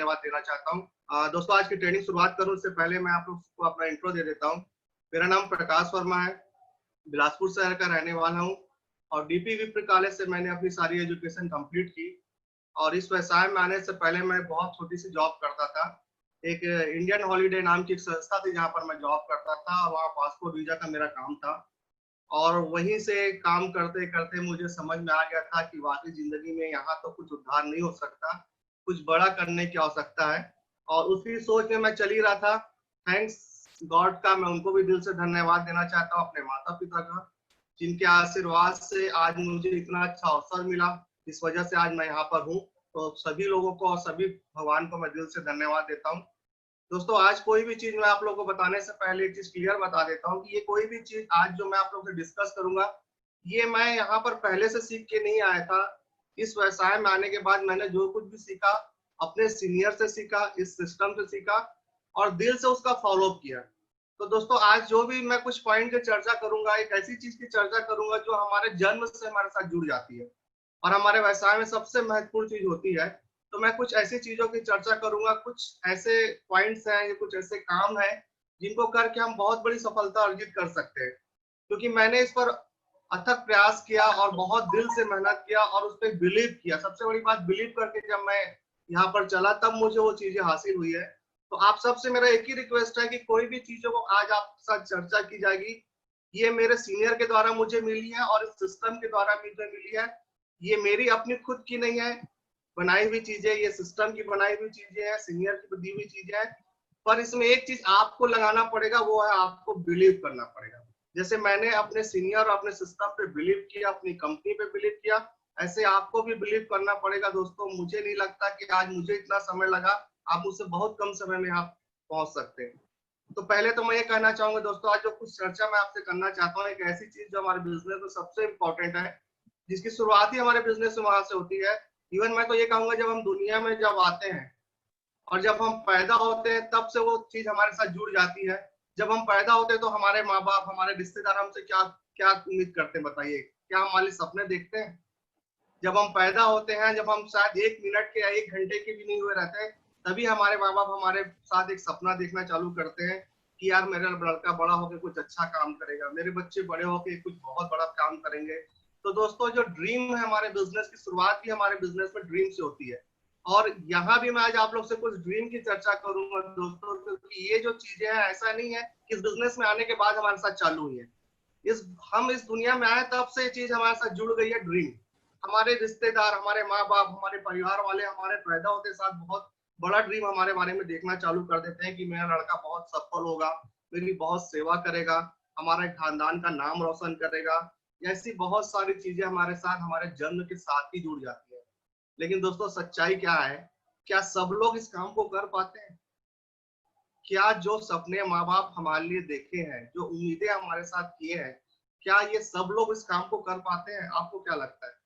धन्यवाद देना चाहता हूँ। दोस्तों, आज की ट्रेनिंग शुरुआत करूँ उससे पहले मैं आप लोग को अपना इंट्रो दे देता हूँ। मेरा नाम प्रकाश वर्मा है, बिलासपुर शहर का रहने वाला हूँ और डीपी विप्र कॉलेज से मैंने अपनी सारी एजुकेशन कंप्लीट की। और इस व्यवसाय में आने से पहले मैं बहुत छोटी सी जॉब करता था। एक इंडियन हॉलीडे नाम की एक संस्था थी जहाँ पर मैं जॉब करता था, वहाँ पासपोर्ट वीजा का मेरा काम था। और वहीं से काम करते करते मुझे समझ में आ गया था कि वाकई जिंदगी में यहाँ तो कुछ उद्धार नहीं हो सकता, कुछ बड़ा करने की आवश्यकता है। और उसी सोच में मैं चल ही रहा था। थैंक्स गॉड का मैं उनको भी दिल से धन्यवाद देना चाहता हूँ, अपने माता पिता का, जिनके आशीर्वाद से आज मुझे इतना अच्छा अवसर मिला। इस वजह से आज मैं यहाँ पर हूँ। तो सभी लोगों को और सभी भगवान को मैं दिल से धन्यवाद देता हूँ। दोस्तों, आज कोई भी चीज मैं आप लोगों को बताने से पहले एक चीज क्लियर बता देता हूँ कि ये कोई भी चीज आज जो मैं आप लोगों से डिस्कस करूंगा, ये मैं यहाँ पर पहले से सीख के नहीं आया था। इस व्यवसाय में आने के बाद मैंने जो कुछ भी सीखा, अपने सीनियर से सीखा, इस सिस्टम से सीखा और दिल से उसका फॉलो किया। तो दोस्तों, आज जो भी मैं कुछ पॉइंट की चर्चा करूंगा, एक ऐसी चीज की चर्चा करूंगा जो हमारे जन्म से हमारे साथ जुड़ जाती है और हमारे व्यवसाय में सबसे महत्वपूर्ण चीज होती है। तो मैं कुछ ऐसी चीजों की चर्चा करूंगा, कुछ ऐसे पॉइंट्स हैं या कुछ ऐसे काम हैं जिनको करके हम बहुत बड़ी सफलता अर्जित कर सकते हैं। क्योंकि मैंने इस पर अथक प्रयास किया और बहुत दिल से मेहनत किया और उस पर बिलीव किया। सबसे बड़ी बात, बिलीव करके जब मैं यहाँ पर चला तब मुझे वो चीजें हासिल हुई है। तो आप सबसे मेरा एक ही रिक्वेस्ट है कि कोई भी चीजों को आज आपके साथ चर्चा की जाएगी, ये मेरे सीनियर के द्वारा मुझे मिली है और इस सिस्टम के द्वारा मुझे मिली है। ये मेरी अपनी खुद की नहीं है बनाई हुई चीजें, ये सिस्टम की बनाई हुई चीजें हैं, सीनियर की दी हुई चीजें हैं। पर इसमें एक चीज आपको लगाना पड़ेगा, वो है आपको बिलीव करना पड़ेगा। जैसे मैंने अपने सीनियर और अपने सिस्टम पे बिलीव किया, अपनी कंपनी पे बिलीव किया, ऐसे आपको भी बिलीव करना पड़ेगा। दोस्तों, मुझे नहीं लगता कि आज मुझे इतना समय लगा, आप मुझसे बहुत कम समय में आप पहुंच सकते हैं। तो पहले तो मैं ये कहना चाहूंगा दोस्तों, आज जो कुछ चर्चा मैं आपसे करना चाहता हूँ, एक ऐसी चीज जो हमारे बिजनेस में सबसे इंपॉर्टेंट है, जिसकी शुरुआत ही हमारे बिजनेस में वहां से होती है। इवन मैं तो ये कहूंगा, जब हम दुनिया में जब आते हैं और जब हम पैदा होते हैं तब से वो चीज हमारे साथ जुड़ जाती है। जब हम पैदा होते हैं तो हमारे माँ बाप, हमारे रिश्तेदार हमसे क्या क्या उम्मीद करते हैं बताइए? क्या हमारे सपने देखते हैं? जब हम पैदा होते हैं, जब हम शायद 1 मिनट के या 1 घंटे के भी नहीं हुए रहते, तभी हमारे माँ बाप हमारे साथ एक सपना देखना चालू करते हैं कि यार मेरा लड़का बड़ा होकर कुछ अच्छा काम करेगा, मेरे बच्चे बड़े होकर कुछ बहुत बड़ा काम करेंगे। तो दोस्तों, जो ड्रीम है हमारे बिजनेस की शुरुआत भी हमारे बिजनेस में ड्रीम से होती है। और यहाँ भी मैं आज आप लोग से कुछ ड्रीम की चर्चा करूंगा दोस्तों, क्योंकि ये जो चीजें हैं, ऐसा नहीं है कि इस बिजनेस में आने के बाद हमारे साथ चालू हुई है। इस हम इस दुनिया में आए तब से ये चीज हमारे साथ जुड़ गई है, ड्रीम। हमारे रिश्तेदार, हमारे माँ बाप, हमारे परिवार वाले हमारे पैदा होते साथ बहुत बड़ा ड्रीम हमारे बारे में देखना चालू कर देते हैं कि मेरा लड़का बहुत सफल होगा, मेरी बहुत सेवा करेगा, हमारे खानदान का नाम रोशन करेगा। ऐसी बहुत सारी चीजें हमारे साथ, हमारे जन्म के साथ ही जुड़ जाती है। लेकिन दोस्तों, सच्चाई क्या है? क्या सब लोग इस काम को कर पाते हैं? क्या जो सपने माँ बाप हमारे लिए देखे हैं, जो उम्मीदें हमारे साथ किए हैं, क्या ये सब लोग इस काम को कर पाते हैं? आपको क्या लगता है?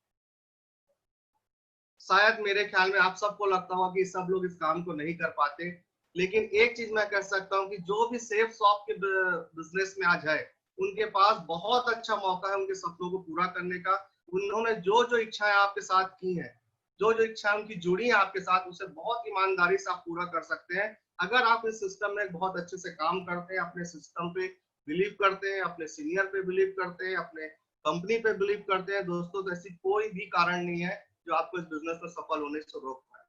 शायद मेरे ख्याल में आप सबको लगता होगा कि सब लोग इस काम को नहीं कर पाते। लेकिन एक चीज मैं कह सकता हूँ कि जो भी सेफ शॉप के बिजनेस में आज है, उनके पास बहुत अच्छा मौका है उनके सपनों को पूरा करने का। उन्होंने जो जो इच्छाएं आपके साथ की हैं, जो जो इच्छाएं उनकी जुड़ी हैं आपके साथ, उसे बहुत ईमानदारी से आप पूरा कर सकते हैं अगर आप इस सिस्टम में बहुत अच्छे से काम करते हैं, अपने सिस्टम पे बिलीव करते हैं, अपने सीनियर पे बिलीव करते हैं, अपने कंपनी पे बिलीव करते हैं। दोस्तों, तो ऐसी कोई भी कारण नहीं है जो आपको इस बिजनेस में सफल होने से रोक पाए।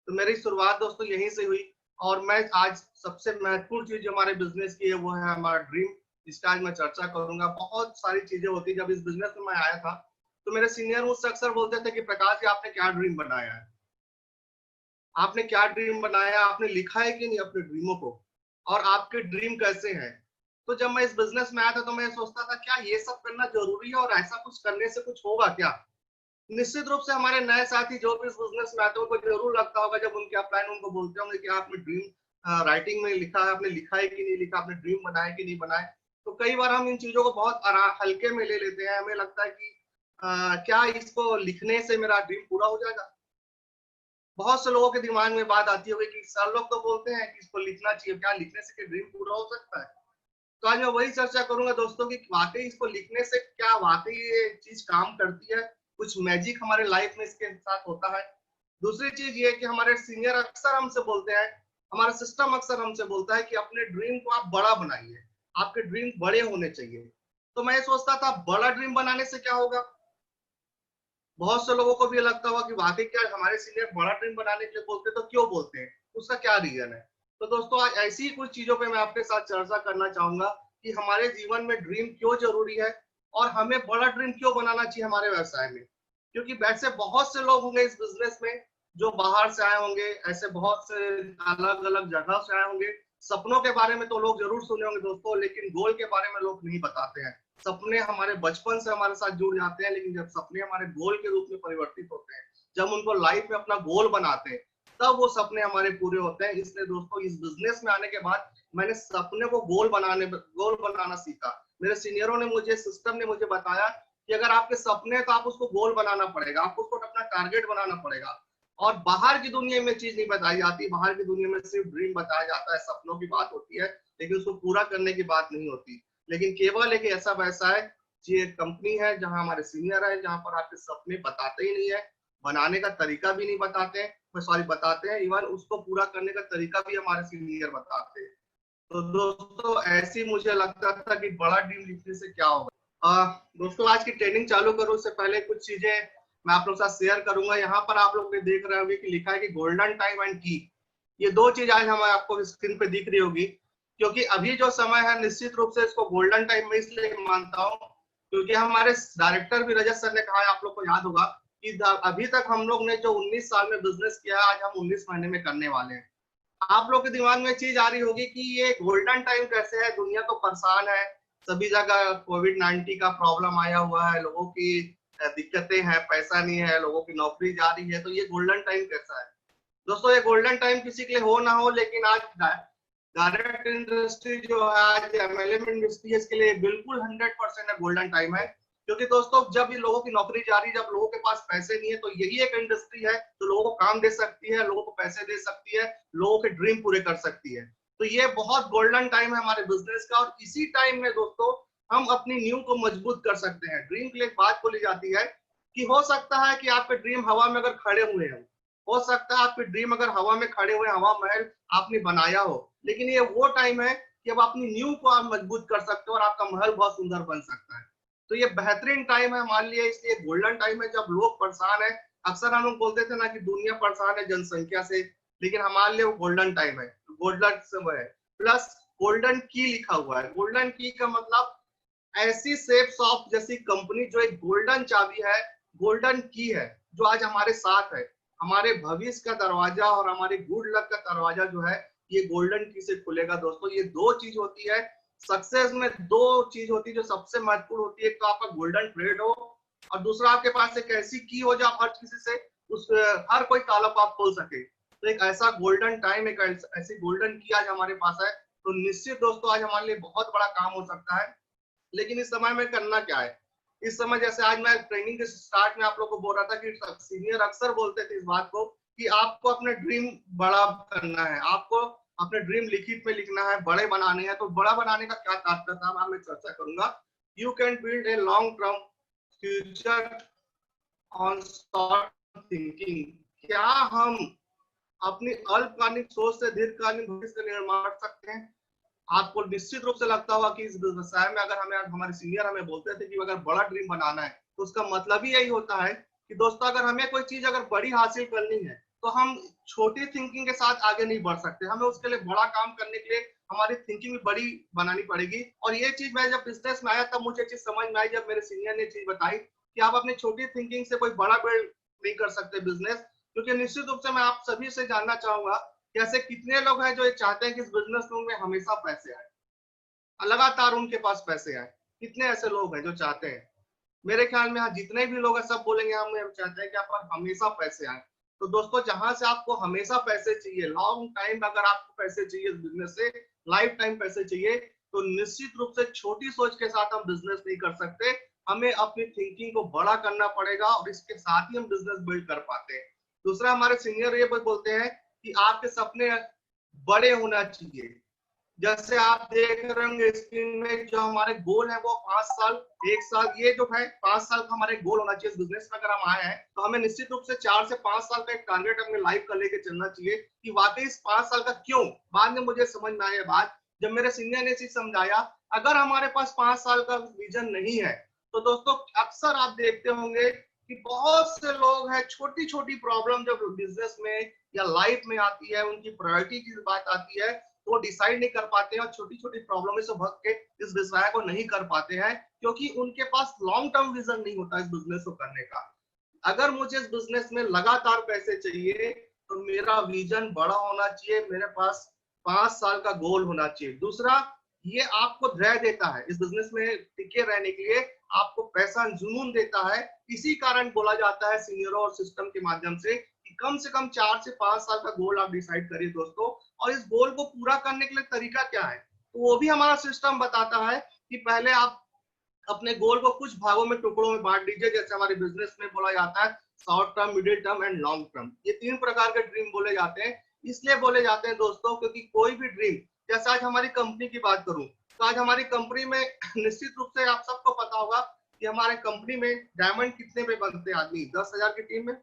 तो मेरी शुरुआत दोस्तों यहीं से हुई। और मैं आज सबसे महत्वपूर्ण चीज जो हमारे बिजनेस की है वो है हमारा ड्रीम, जिसका आज मैं चर्चा करूंगा। बहुत सारी चीजें होती, जब इस बिजनेस में मैं आया था तो मेरे सीनियर मुझसे अक्सर बोलते थे कि प्रकाश जी, आपने क्या ड्रीम बनाया है? आपने क्या ड्रीम बनाया? आपने लिखा है कि नहीं अपने ड्रीमों को? और आपके ड्रीम कैसे हैं? तो जब मैं इस बिजनेस में आया था तो मैं सोचता था क्या ये सब करना जरूरी है और ऐसा कुछ करने से कुछ होगा क्या? निश्चित रूप से हमारे नए साथी जो भी इस बिजनेस में आते हैं उनको जरूर लगता होगा, जब उनके अपलाइन उनको बोलते होंगे कि आपने ड्रीम राइटिंग में लिखा है, आपने लिखा है कि नहीं लिखा, आपने ड्रीम बनाया कि नहीं बनाया। तो कई बार हम इन चीजों को बहुत हल्के में ले लेते हैं। हमें लगता है कि क्या इसको लिखने से मेरा ड्रीम पूरा हो जाएगा? बहुत से लोगों के दिमाग में बात आती होगी कि सर लोग तो बोलते हैं कि इसको लिखना चाहिए, क्या लिखने से ड्रीम पूरा हो सकता है? तो आज मैं वही चर्चा करूंगा दोस्तों कि वाकई इसको लिखने से क्या वाकई ये चीज काम करती है, कुछ मैजिक हमारे लाइफ में इसके साथ होता है। दूसरी चीज ये कि हमारे सीनियर अक्सर हमसे बोलते हैं, हमारा सिस्टम अक्सर हमसे बोलता है कि अपने ड्रीम को आप बड़ा बनाइए, आपके ड्रीम बड़े होने चाहिए। तो मैं सोचता था बड़ा ड्रीम बनाने से क्या होगा। बहुत से लोगों को भी लगता होगा कि वाकई क्या हमारे सीनियर बड़ा ड्रीम बनाने के लिए बोलते हैं, तो क्यों बोलते हैं, उसका क्या रीजन है। तो दोस्तों आज ऐसी ही कुछ चीजों पे मैं आपके साथ चर्चा करना चाहूंगा कि हमारे जीवन में ड्रीम क्यों जरूरी है और हमें बड़ा ड्रीम क्यों बनाना चाहिए हमारे व्यवसाय में। क्योंकि वैसे बहुत से लोग होंगे इस बिजनेस में जो बाहर से आए होंगे, ऐसे बहुत से अलग अलग जगह से आए होंगे। सपनों के बारे में तो लोग जरूर सुने होंगे दोस्तों, लेकिन गोल के बारे में लोग नहीं बताते हैं। सपने हमारे बचपन से हमारे साथ जुड़ जाते हैं, लेकिन जब सपने हमारे गोल के रूप में परिवर्तित होते हैं, जब उनको लाइफ में अपना गोल बनाते हैं, तब वो सपने हमारे पूरे होते हैं। इसलिए दोस्तों इस बिजनेस में आने के बाद मैंने सपने को गोल बनाना सीखा। मेरे सीनियरों ने मुझे, सिस्टम ने मुझे बताया कि अगर आपके सपने हैं तो आप उसको गोल बनाना पड़ेगा, आपको उसको अपना टारगेट बनाना पड़ेगा। और बाहर की दुनिया में चीज नहीं बताई जाती, बाहर की दुनिया में सिर्फ ड्रीम बताया जाता है, सपनों की बात होती है, लेकिन उसको पूरा करने की बात नहीं होती। लेकिन केवल एक ऐसा व्यवसाय, ये कंपनी है जहां हमारे सीनियर है, जहां पर आपके सपने बताते ही नहीं है, बनाने का तरीका भी नहीं बताते हैं, सॉरी बताते हैं, इवन उसको पूरा करने का तरीका भी हमारे सीनियर बताते हैं। तो दोस्तों ऐसी मुझे लगता था कि बड़ा ड्रीम लिखने से क्या होगा। दोस्तों आज की ट्रेनिंग चालू करूं उससे पहले कुछ चीजें मैं आप लोग के साथ शेयर करूंगा। यहाँ पर आप लोग देख रहे होंगे कि लिखा है कि गोल्डन टाइम एंड की। ये दो चीज आज हम आपको स्क्रीन पे दिख रही होगी, क्योंकि अभी जो समय है निश्चित रूप से इसको गोल्डन टाइम में इसलिए मानता हूँ क्योंकि हमारे डायरेक्टर भी रजत सर ने कहा है, आप लोग को याद होगा कि अभी तक हम लोग ने जो 19 साल में बिजनेस किया है, आज हम 19 महीने में करने वाले हैं। आप लोग के दिमाग में चीज आ रही होगी कि ये गोल्डन टाइम कैसे है, दुनिया तो परेशान है, सभी जगह कोविड-19 का प्रॉब्लम आया हुआ है, लोगों की दिक्कतें हैं, पैसा नहीं है, लोगों की नौकरी जा रही है, तो ये गोल्डन टाइम कैसा है। दोस्तों ये गोल्डन टाइम किसी के लिए हो ना हो, लेकिन आज डायरेक्ट इंडस्ट्री जो है, आज एमएलएम इंडस्ट्री है, इसके लिए बिल्कुल 100% है, गोल्डन टाइम है। क्योंकि दोस्तों जब ये लोगों की नौकरी जा रही है, जब लोगों के पास पैसे नहीं है, तो यही एक इंडस्ट्री है जो लोगों को काम दे सकती है, लोगों को पैसे दे सकती है, लोगों के ड्रीम पूरे कर सकती है। तो ये बहुत गोल्डन टाइम है हमारे बिजनेस का, और इसी टाइम में दोस्तों हम अपनी नींव को मजबूत कर सकते हैं। ड्रीम के लिए एक बात बोली जाती है कि हो सकता है कि आपके ड्रीम हवा में अगर खड़े हुए हैं, हो सकता है आपके ड्रीम अगर हवा में खड़े हुए, हवा महल आपने बनाया हो, लेकिन ये वो टाइम है कि अब अपनी नींव को आप मजबूत कर सकते हो और आपका महल बहुत सुंदर बन सकता है। तो ये बेहतरीन टाइम है मान लिया, इसलिए गोल्डन टाइम है जब लोग परेशान है। अक्सर हम लोग बोलते थे ना कि दुनिया परेशान है जनसंख्या से, लेकिन हमारे लिए वो गोल्डन टाइम है, गोल्डन समय है। प्लस गोल्डन की लिखा हुआ है। गोल्डन की का मतलब ऐसी सेफ शॉप जैसी कंपनी जो एक गोल्डन चाबी है, गोल्डन की है, जो आज हमारे साथ है। हमारे भविष्य का दरवाजा और हमारे गुड लक का दरवाजा जो है, ये गोल्डन की से खुलेगा। दोस्तों ये दो चीज होती है सक्सेस में, दो चीज होती है जो सबसे महत्वपूर्ण होती है। एक तो आपका गोल्डन ट्रेड हो, और दूसरा आपके पास एक ऐसी की हो जो आप हर किसी से उस हर कोई ताला आप खोल सके। तो एक ऐसा गोल्डन टाइम, एक ऐसी गोल्डन की आज हमारे पास है। तो निश्चित दोस्तों आज हमारे लिए बहुत बड़ा काम हो सकता है। लेकिन इस समय में करना क्या है, इस समय जैसे आज मैं ट्रेनिंग के स्टार्ट में आप लोगों को बोल रहा था कि सीनियर अक्सर बोलते थे इस बात को कि आपको अपने ड्रीम बड़ा करना है, आपको अपने ड्रीम लिखित में लिखना है, बड़े बनाने हैं। तो बड़ा बनाने का क्या तात्पर्य था मैं चर्चा करूंगा। You can build a long term future on short thinking. क्या हम अपनी अल्पकालिक सोच से दीर्घकालीन भविष्य का निर्माण कर सकते हैं। आपको निश्चित रूप से लगता होगा कि इस व्यवसाय में अगर हमें, हमारे सीनियर हमें बोलते थे कि अगर बड़ा ड्रीम बनाना है, तो उसका मतलब ही यही होता है कि दोस्तों अगर हमें कोई चीज अगर बड़ी हासिल करनी है, तो हम छोटी थिंकिंग के साथ आगे नहीं बढ़ सकते। हमें उसके लिए बड़ा काम करने के लिए हमारी थिंकिंग भी बड़ी बनानी पड़ेगी। और ये चीज मैं जब बिजनेस में आया तब मुझे चीज समझ में आई, जब मेरे सीनियर ने चीज बताई कि आप अपनी छोटी थिंकिंग से कोई बड़ा बिल्ड नहीं कर सकते बिजनेस। क्योंकि निश्चित रूप से मैं आप सभी से जानना चाहूंगा कि ऐसे कितने लोग हैं जो ये चाहते हैं कि इस बिजनेस में हमेशा पैसे आए, लगातार उनके पास पैसे आए। कितने ऐसे लोग हैं जो चाहते हैं। मेरे ख्याल में यहाँ जितने भी लोग हैं सब बोलेंगे हम चाहते हैं कि आप पर हमेशा पैसे आए। तो दोस्तों जहां से आपको हमेशा पैसे चाहिए, लॉन्ग टाइम अगर आपको पैसे चाहिए इस बिजनेस से, लाइफ टाइम पैसे चाहिए, तो निश्चित रूप से छोटी सोच के साथ हम बिजनेस नहीं कर सकते। हमें अपनी थिंकिंग को बड़ा करना पड़ेगा और इसके साथ ही हम बिजनेस बिल्ड कर पाते हैं। दूसरा हमारे सीनियर ये बोलते हैं कि आपके सपने बड़े होना चाहिए। जैसे आप देख रहे होंगे स्क्रीन में, जो हमारे गोल है वो 5 साल, 1 साल, ये जो है 5 साल का हमारे गोल होना चाहिए इस बिजनेस में। अगर हम आए हैं तो हमें निश्चित रूप से 4 से 5 साल का एक टारगेट अपने लाइफ का लेके चलना चाहिए कि वाकई इस 5 साल का क्यों। बाद में मुझे समझ में आया बात, जब मेरे सीनियर ने चीज समझाया, अगर हमारे पास 5 साल का विजन नहीं है तो दोस्तों अक्सर आप देखते होंगे कि बहुत से लोग हैं, छोटी छोटी प्रॉब्लम जब बिजनेस में या लाइफ में आती है, उनकी प्रायोरिटी की बात आती है, तो वो डिसाइड नहीं कर पाते हैं और छोटी छोटी प्रॉब्लम से भग के इस व्यवसाय को नहीं कर पाते हैं, क्योंकि उनके पास लॉन्ग टर्म विजन नहीं होता इस बिजनेस को करने का। अगर मुझे इस बिजनेस में लगातार पैसे चाहिए तो मेरा विजन बड़ा होना चाहिए, मेरे पास 5 साल का गोल होना चाहिए। दूसरा, ये आपको धैर्य देता है इस बिजनेस में टिके रहने के लिए, आपको पैसा जुनून देता है। इसी कारण बोला जाता है सीनियरों और सिस्टम के माध्यम से कम 4 से 5 साल का गोल आप डिसाइड करिए दोस्तों। और इस गोल को पूरा करने के लिए तरीका क्या है, तो वो भी हमारा सिस्टम बताता है कि पहले आप अपने गोल को कुछ भागों में, टुकड़ों में बांट दीजिए। जैसे हमारे बिजनेस में बोला जाता है short term, middle term and long term, ये 3 प्रकार के ड्रीम बोले जाते हैं। इसलिए बोले जाते हैं दोस्तों क्योंकि कोई भी ड्रीम, जैसे आज हमारी कंपनी की बात करूं तो आज हमारी कंपनी में निश्चित रूप से आप सबको पता होगा कि हमारे कंपनी में डायमंड कितने पे बनते हैं आदमी, 10,000 की टीम में।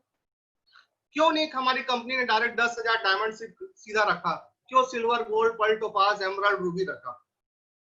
क्यों नहीं हमारी कंपनी ने डायरेक्ट 10,000 डायमंड सीधा रखा, क्यों silver, gold, pearl, topaz, emerald, ruby रखा?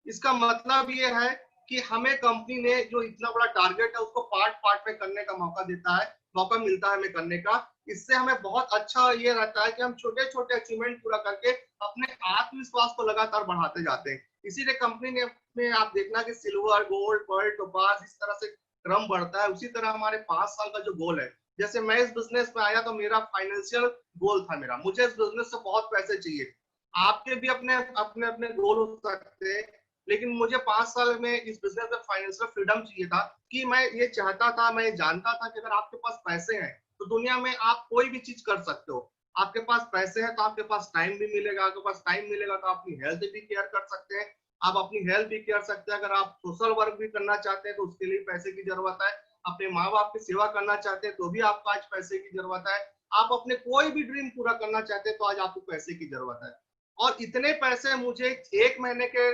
इसका मतलब ये है कि हमें कंपनी ने जो इतना बड़ा टारगेट है उसको पार्ट पार्ट में करने का मौका देता है, मौका मिलता है हमें करने का। इससे हमें बहुत अच्छा ये रहता है कि हम छोटे छोटे अचीवमेंट पूरा करके अपने आत्मविश्वास को लगातार बढ़ाते जाते हैं। इसीलिए कंपनी ने अपने, आप देखना कि सिल्वर, गोल्ड, पर्ल, टोपाज, इस तरह से क्रम बढ़ता है। उसी तरह हमारे 5 साल का जो गोल है, जैसे मैं इस बिजनेस में आया तो मेरा फाइनेंशियल गोल था, मेरा, मुझे इस बिजनेस से बहुत पैसे चाहिए। आपके भी अपने अपने अपने गोल हो सकते हैं, लेकिन मुझे 5 साल में इस बिजनेस में फाइनेंशियल फ्रीडम चाहिए था कि मैं ये चाहता था, मैं जानता था कि अगर आपके पास पैसे हैं तो दुनिया में आप कोई भी चीज कर सकते हो। आपके पास पैसे हैं तो आपके पास टाइम भी मिलेगा, आपके पास टाइम मिलेगा तो अपनी हेल्थ भी केयर कर सकते हैं, आप अपनी हेल्थ भी केयर सकते हैं। अगर आप सोशल वर्क भी करना चाहते हैं तो उसके लिए पैसे की जरूरत है, अपने माँ बाप की सेवा करना चाहते हैं तो भी आपको आज पैसे की जरूरत है, आप अपने कोई भी ड्रीम पूरा करना चाहते हैं तो आज आपको पैसे की जरूरत है। और इतने पैसे मुझे 1 महीने के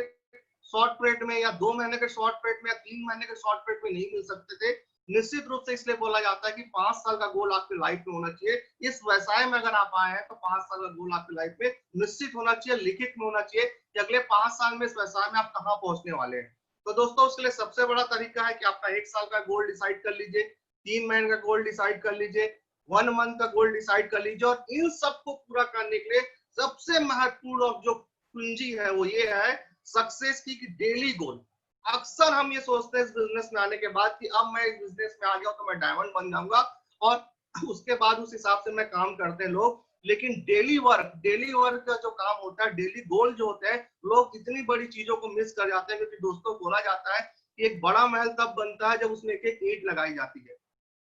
शॉर्ट पीरियड में या 2 महीने के शॉर्ट पीरियड में या 3 महीने के शॉर्ट पीरियड में नहीं मिल सकते थे। निश्चित रूप से इसलिए बोला जाता है कि 5 साल का गोल आपकी लाइफ में होना चाहिए। इस व्यवसाय में अगर आप आए हैं तो 5 साल का गोल आपकी लाइफ में निश्चित होना चाहिए, लिखित में होना चाहिए कि अगले 5 साल में इस व्यवसाय में आप कहां पहुंचने वाले हैं। तो दोस्तों उसके लिए सबसे बड़ा तरीका है कि आपका 1 साल का गोल डिसाइड कर लीजिए, 3 महीने का गोल डिसाइड कर लीजिए, 1 मंथ का गोल डिसाइड कर लीजिए। और इन सबको पूरा करने के लिए सबसे महत्वपूर्ण जो कुंजी है वो ये है सक्सेस की डेली गोल। अक्सर हम ये सोचते हैं इस बिजनेस में आने के बाद कि अब मैं इस बिजनेस में आ गया तो मैं डायमंड बन जाऊंगा और उसके बाद उस हिसाब से मैं काम करते हैं लोग। लेकिन डेली वर्क का जो काम होता है, डेली गोल जो होते हैं, लोग इतनी बड़ी चीजों को मिस कर जाते हैं। क्योंकि दोस्तों बोला जाता है कि एक बड़ा महल तब बनता है जब उसमें एक एक ईंट लगाई जाती है,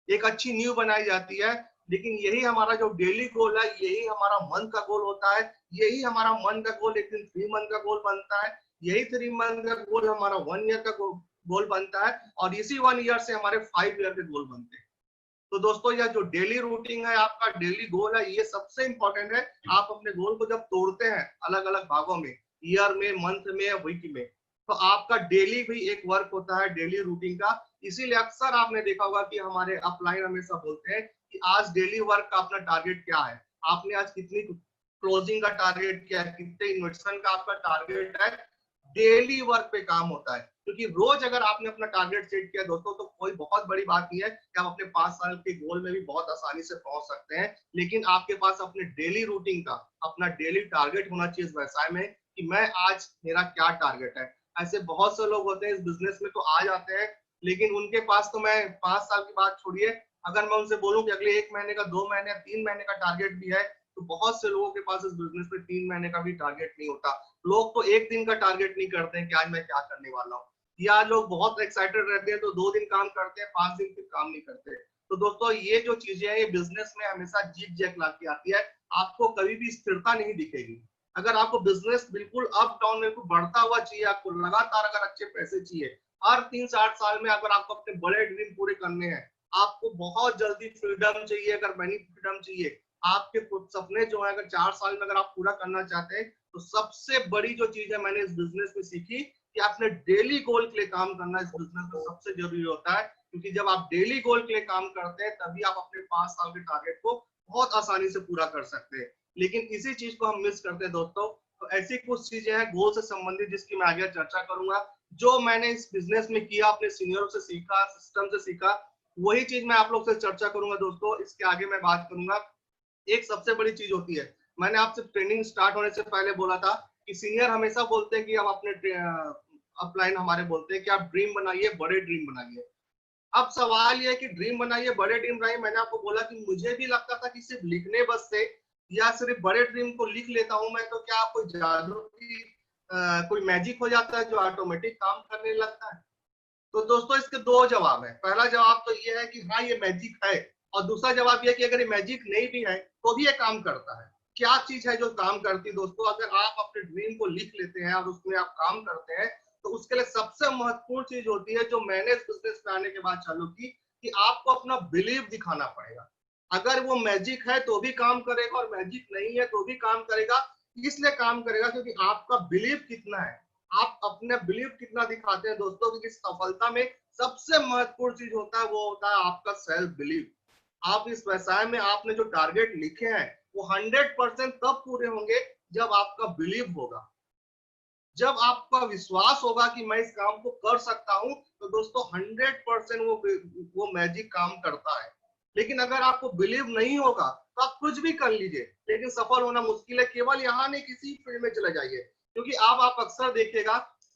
एक अच्छी नींव बनाई जाती है। लेकिन यही हमारा जो डेली गोल है, यही हमारा मन का गोल होता है। यही हमारा मन का गोल एक दिन 3 मंथ का गोल बनता है, यही 3 मंथ का गोल हमारा 1 ईयर का गोल बनता है, और इसी 1 ईयर से हमारे 5 ईयर के गोल बनते हैं। तो दोस्तों यह जो डेली रूटीन है, आपका डेली गोल है, ये सबसे इंपॉर्टेंट है। आप अपने गोल को जब तोड़ते हैं अलग अलग भागों में, ईयर में, मंथ में या वीक में, तो आपका डेली भी एक वर्क होता है डेली रूटीन का। इसीलिए अक्सर आपने देखा होगा कि हमारे अपलाइन हमेशा बोलते हैं कि आज डेली वर्क का अपना टारगेट क्या है, आपने आज कितनी क्लोजिंग का टारगेट क्या है, कितने इन्वेस्टमेंट का आपका टारगेट है। डेली वर्क पे काम होता है, क्योंकि रोज अगर आपने अपना टारगेट सेट किया दोस्तों तो कोई बहुत बड़ी बात नहीं है कि आप अपने 5 साल के गोल में भी बहुत आसानी से पहुंच सकते हैं। लेकिन आपके पास अपने डेली रूटीन का अपना डेली टारगेट होना चाहिए इस व्यवसाय में कि मैं आज, मेरा क्या टारगेट है। ऐसे बहुत से लोग होते हैं इस बिजनेस में तो आ जाते हैं, लेकिन उनके पास तो, मैं 5 साल की बात छोड़िए, अगर मैं उनसे बोलूं कि अगले 1 महीने का, 2 महीने, 3 महीने का टारगेट भी है, तो बहुत से लोगों के पास इस बिजनेस में 3 महीने का भी टारगेट नहीं होता। लोग तो 1 दिन का टारगेट नहीं करते हैं कि आज मैं क्या करने वाला हूँ, या लोग बहुत एक्साइटेड रहते हैं तो 2 दिन काम करते हैं, 5 दिन फिर काम नहीं करते। तो दोस्तों ये जो चीजें हैं, ये बिजनेस में हमेशा जीत जैक ला के आती है, आपको कभी भी स्थिरता नहीं दिखेगी। अगर आपको बिजनेस बिल्कुल अप डाउन में बढ़ता हुआ चाहिए, आपको लगातार अगर अच्छे पैसे चाहिए, हर 3-8 साल में अगर आपको अपने बड़े ड्रीम पूरे करने हैं, आपको बहुत जल्दी फ्रीडम चाहिए, अगर मनी फ्रीडम चाहिए, आपके सपने जो है अगर 4 साल में अगर आप पूरा करना चाहते हैं, तो सबसे बड़ी जो चीज है मैंने इस बिजनेस में सीखी कि आपने डेली गोल के लिए काम करना इस बिजनेस में सबसे जरूरी होता है, क्योंकि जब आप डेली गोल के लिए काम करते हैं तभी आप अपने 5 साल के टारगेट को बहुत आसानी से पूरा कर सकते हैं। लेकिन इसी चीज को हम मिस करते हैं दोस्तों। तो ऐसी कुछ चीजें हैं गोल से संबंधित जिसकी मैं आगे चर्चा करूंगा, जो मैंने इस बिजनेस में किया, अपने सीनियरों से सीखा, सिस्टम से सीखा, वही चीज मैं आप लोग से चर्चा करूंगा दोस्तों। इसके आगे मैं बात करूंगा। एक सबसे बड़ी चीज होती है, मैंने आपसे ट्रेनिंग स्टार्ट होने से पहले बोला था कि सीनियर हमेशा बोलते हैं कि हम अपने अपलाइन हमारे बोलते हैं कि आप ड्रीम बनाइए, बड़े ड्रीम बनाइए। अब सवाल ये है कि ड्रीम बनाइए, बड़े ड्रीम बनाइए। मैंने आपको बोला कि मुझे भी लगता था कि सिर्फ लिखने बस से या सिर्फ बड़े ड्रीम को लिख लेता हूं मैं तो क्या कोई जादू की कोई मैजिक हो जाता है जो ऑटोमेटिक काम करने लगता है। तो दोस्तों इसके दो जवाब है। पहला जवाब तो ये है कि हाँ ये मैजिक है, और दूसरा जवाब ये कि अगर ये मैजिक नहीं भी है तो भी ये काम करता है। क्या चीज है जो काम करती है दोस्तों? अगर आप अपने ड्रीम को लिख लेते हैं और उसमें आप काम करते हैं, तो उसके लिए सबसे महत्वपूर्ण चीज होती है जो मैंने इस बिजनेस में आने के बाद चालू की, कि आपको अपना बिलीव दिखाना पड़ेगा। अगर वो मैजिक है तो भी काम करेगा और मैजिक नहीं है तो भी काम करेगा। इसलिए काम करेगा क्योंकि आपका बिलीव कितना है, आप अपने बिलीव कितना दिखाते हैं दोस्तों। क्योंकि सफलता में सबसे महत्वपूर्ण चीज होता है वो होता है आपका सेल्फ बिलीव। आप इस व्यवसाय में आपने जो टारगेट लिखे हैं वो 100% तब पूरे होंगे जब आपका बिलीव होगा, जब आपका विश्वास होगा कि मैं इस काम को कर सकता हूं। तो दोस्तों 100% वो मैजिक काम करता है। लेकिन अगर आपको बिलीव नहीं होगा तो आप कुछ भी कर लीजिए, लेकिन सफल होना मुश्किल है। केवल यहाँ नहीं, किसी फील्ड में चले जाइए, क्योंकि आप अक्सर देखिएगा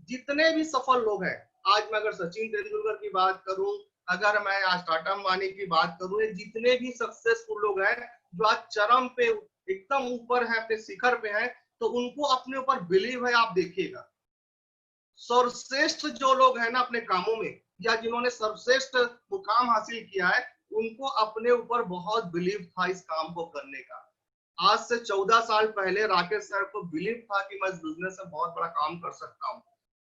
जितने भी सफल लोग हैं, आज मैं अगर सचिन तेंदुलकर की बात करूं, अगर मैं आज टाटा अंबानी की बात करूं, जितने भी सक्सेसफुल लोग हैं जो आज चरम पे एकदम ऊपर है, अपने शिखर पे है, तो उनको अपने ऊपर बिलीव है। आप देखिएगा सर्वश्रेष्ठ जो लोग हैं ना अपने कामों में, या जिन्होंने सर्वश्रेष्ठ मुकाम हासिल किया है, उनको अपने ऊपर बहुत बिलीव था इस काम को करने का। आज से 14 साल पहले राकेश सर को बिलीव था कि मैं इस बिजनेस में बहुत बड़ा काम कर सकता हूँ।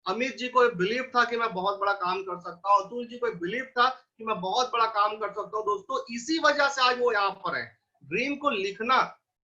अमित जी को बिलीव था कि मैं बहुत बड़ा काम कर सकता हूँ। अतुल जी को बिलीव था कि मैं बहुत बड़ा काम कर सकता हूँ। दोस्तों इसी वजह से आज वो यहाँ पर है। ड्रीम को लिखना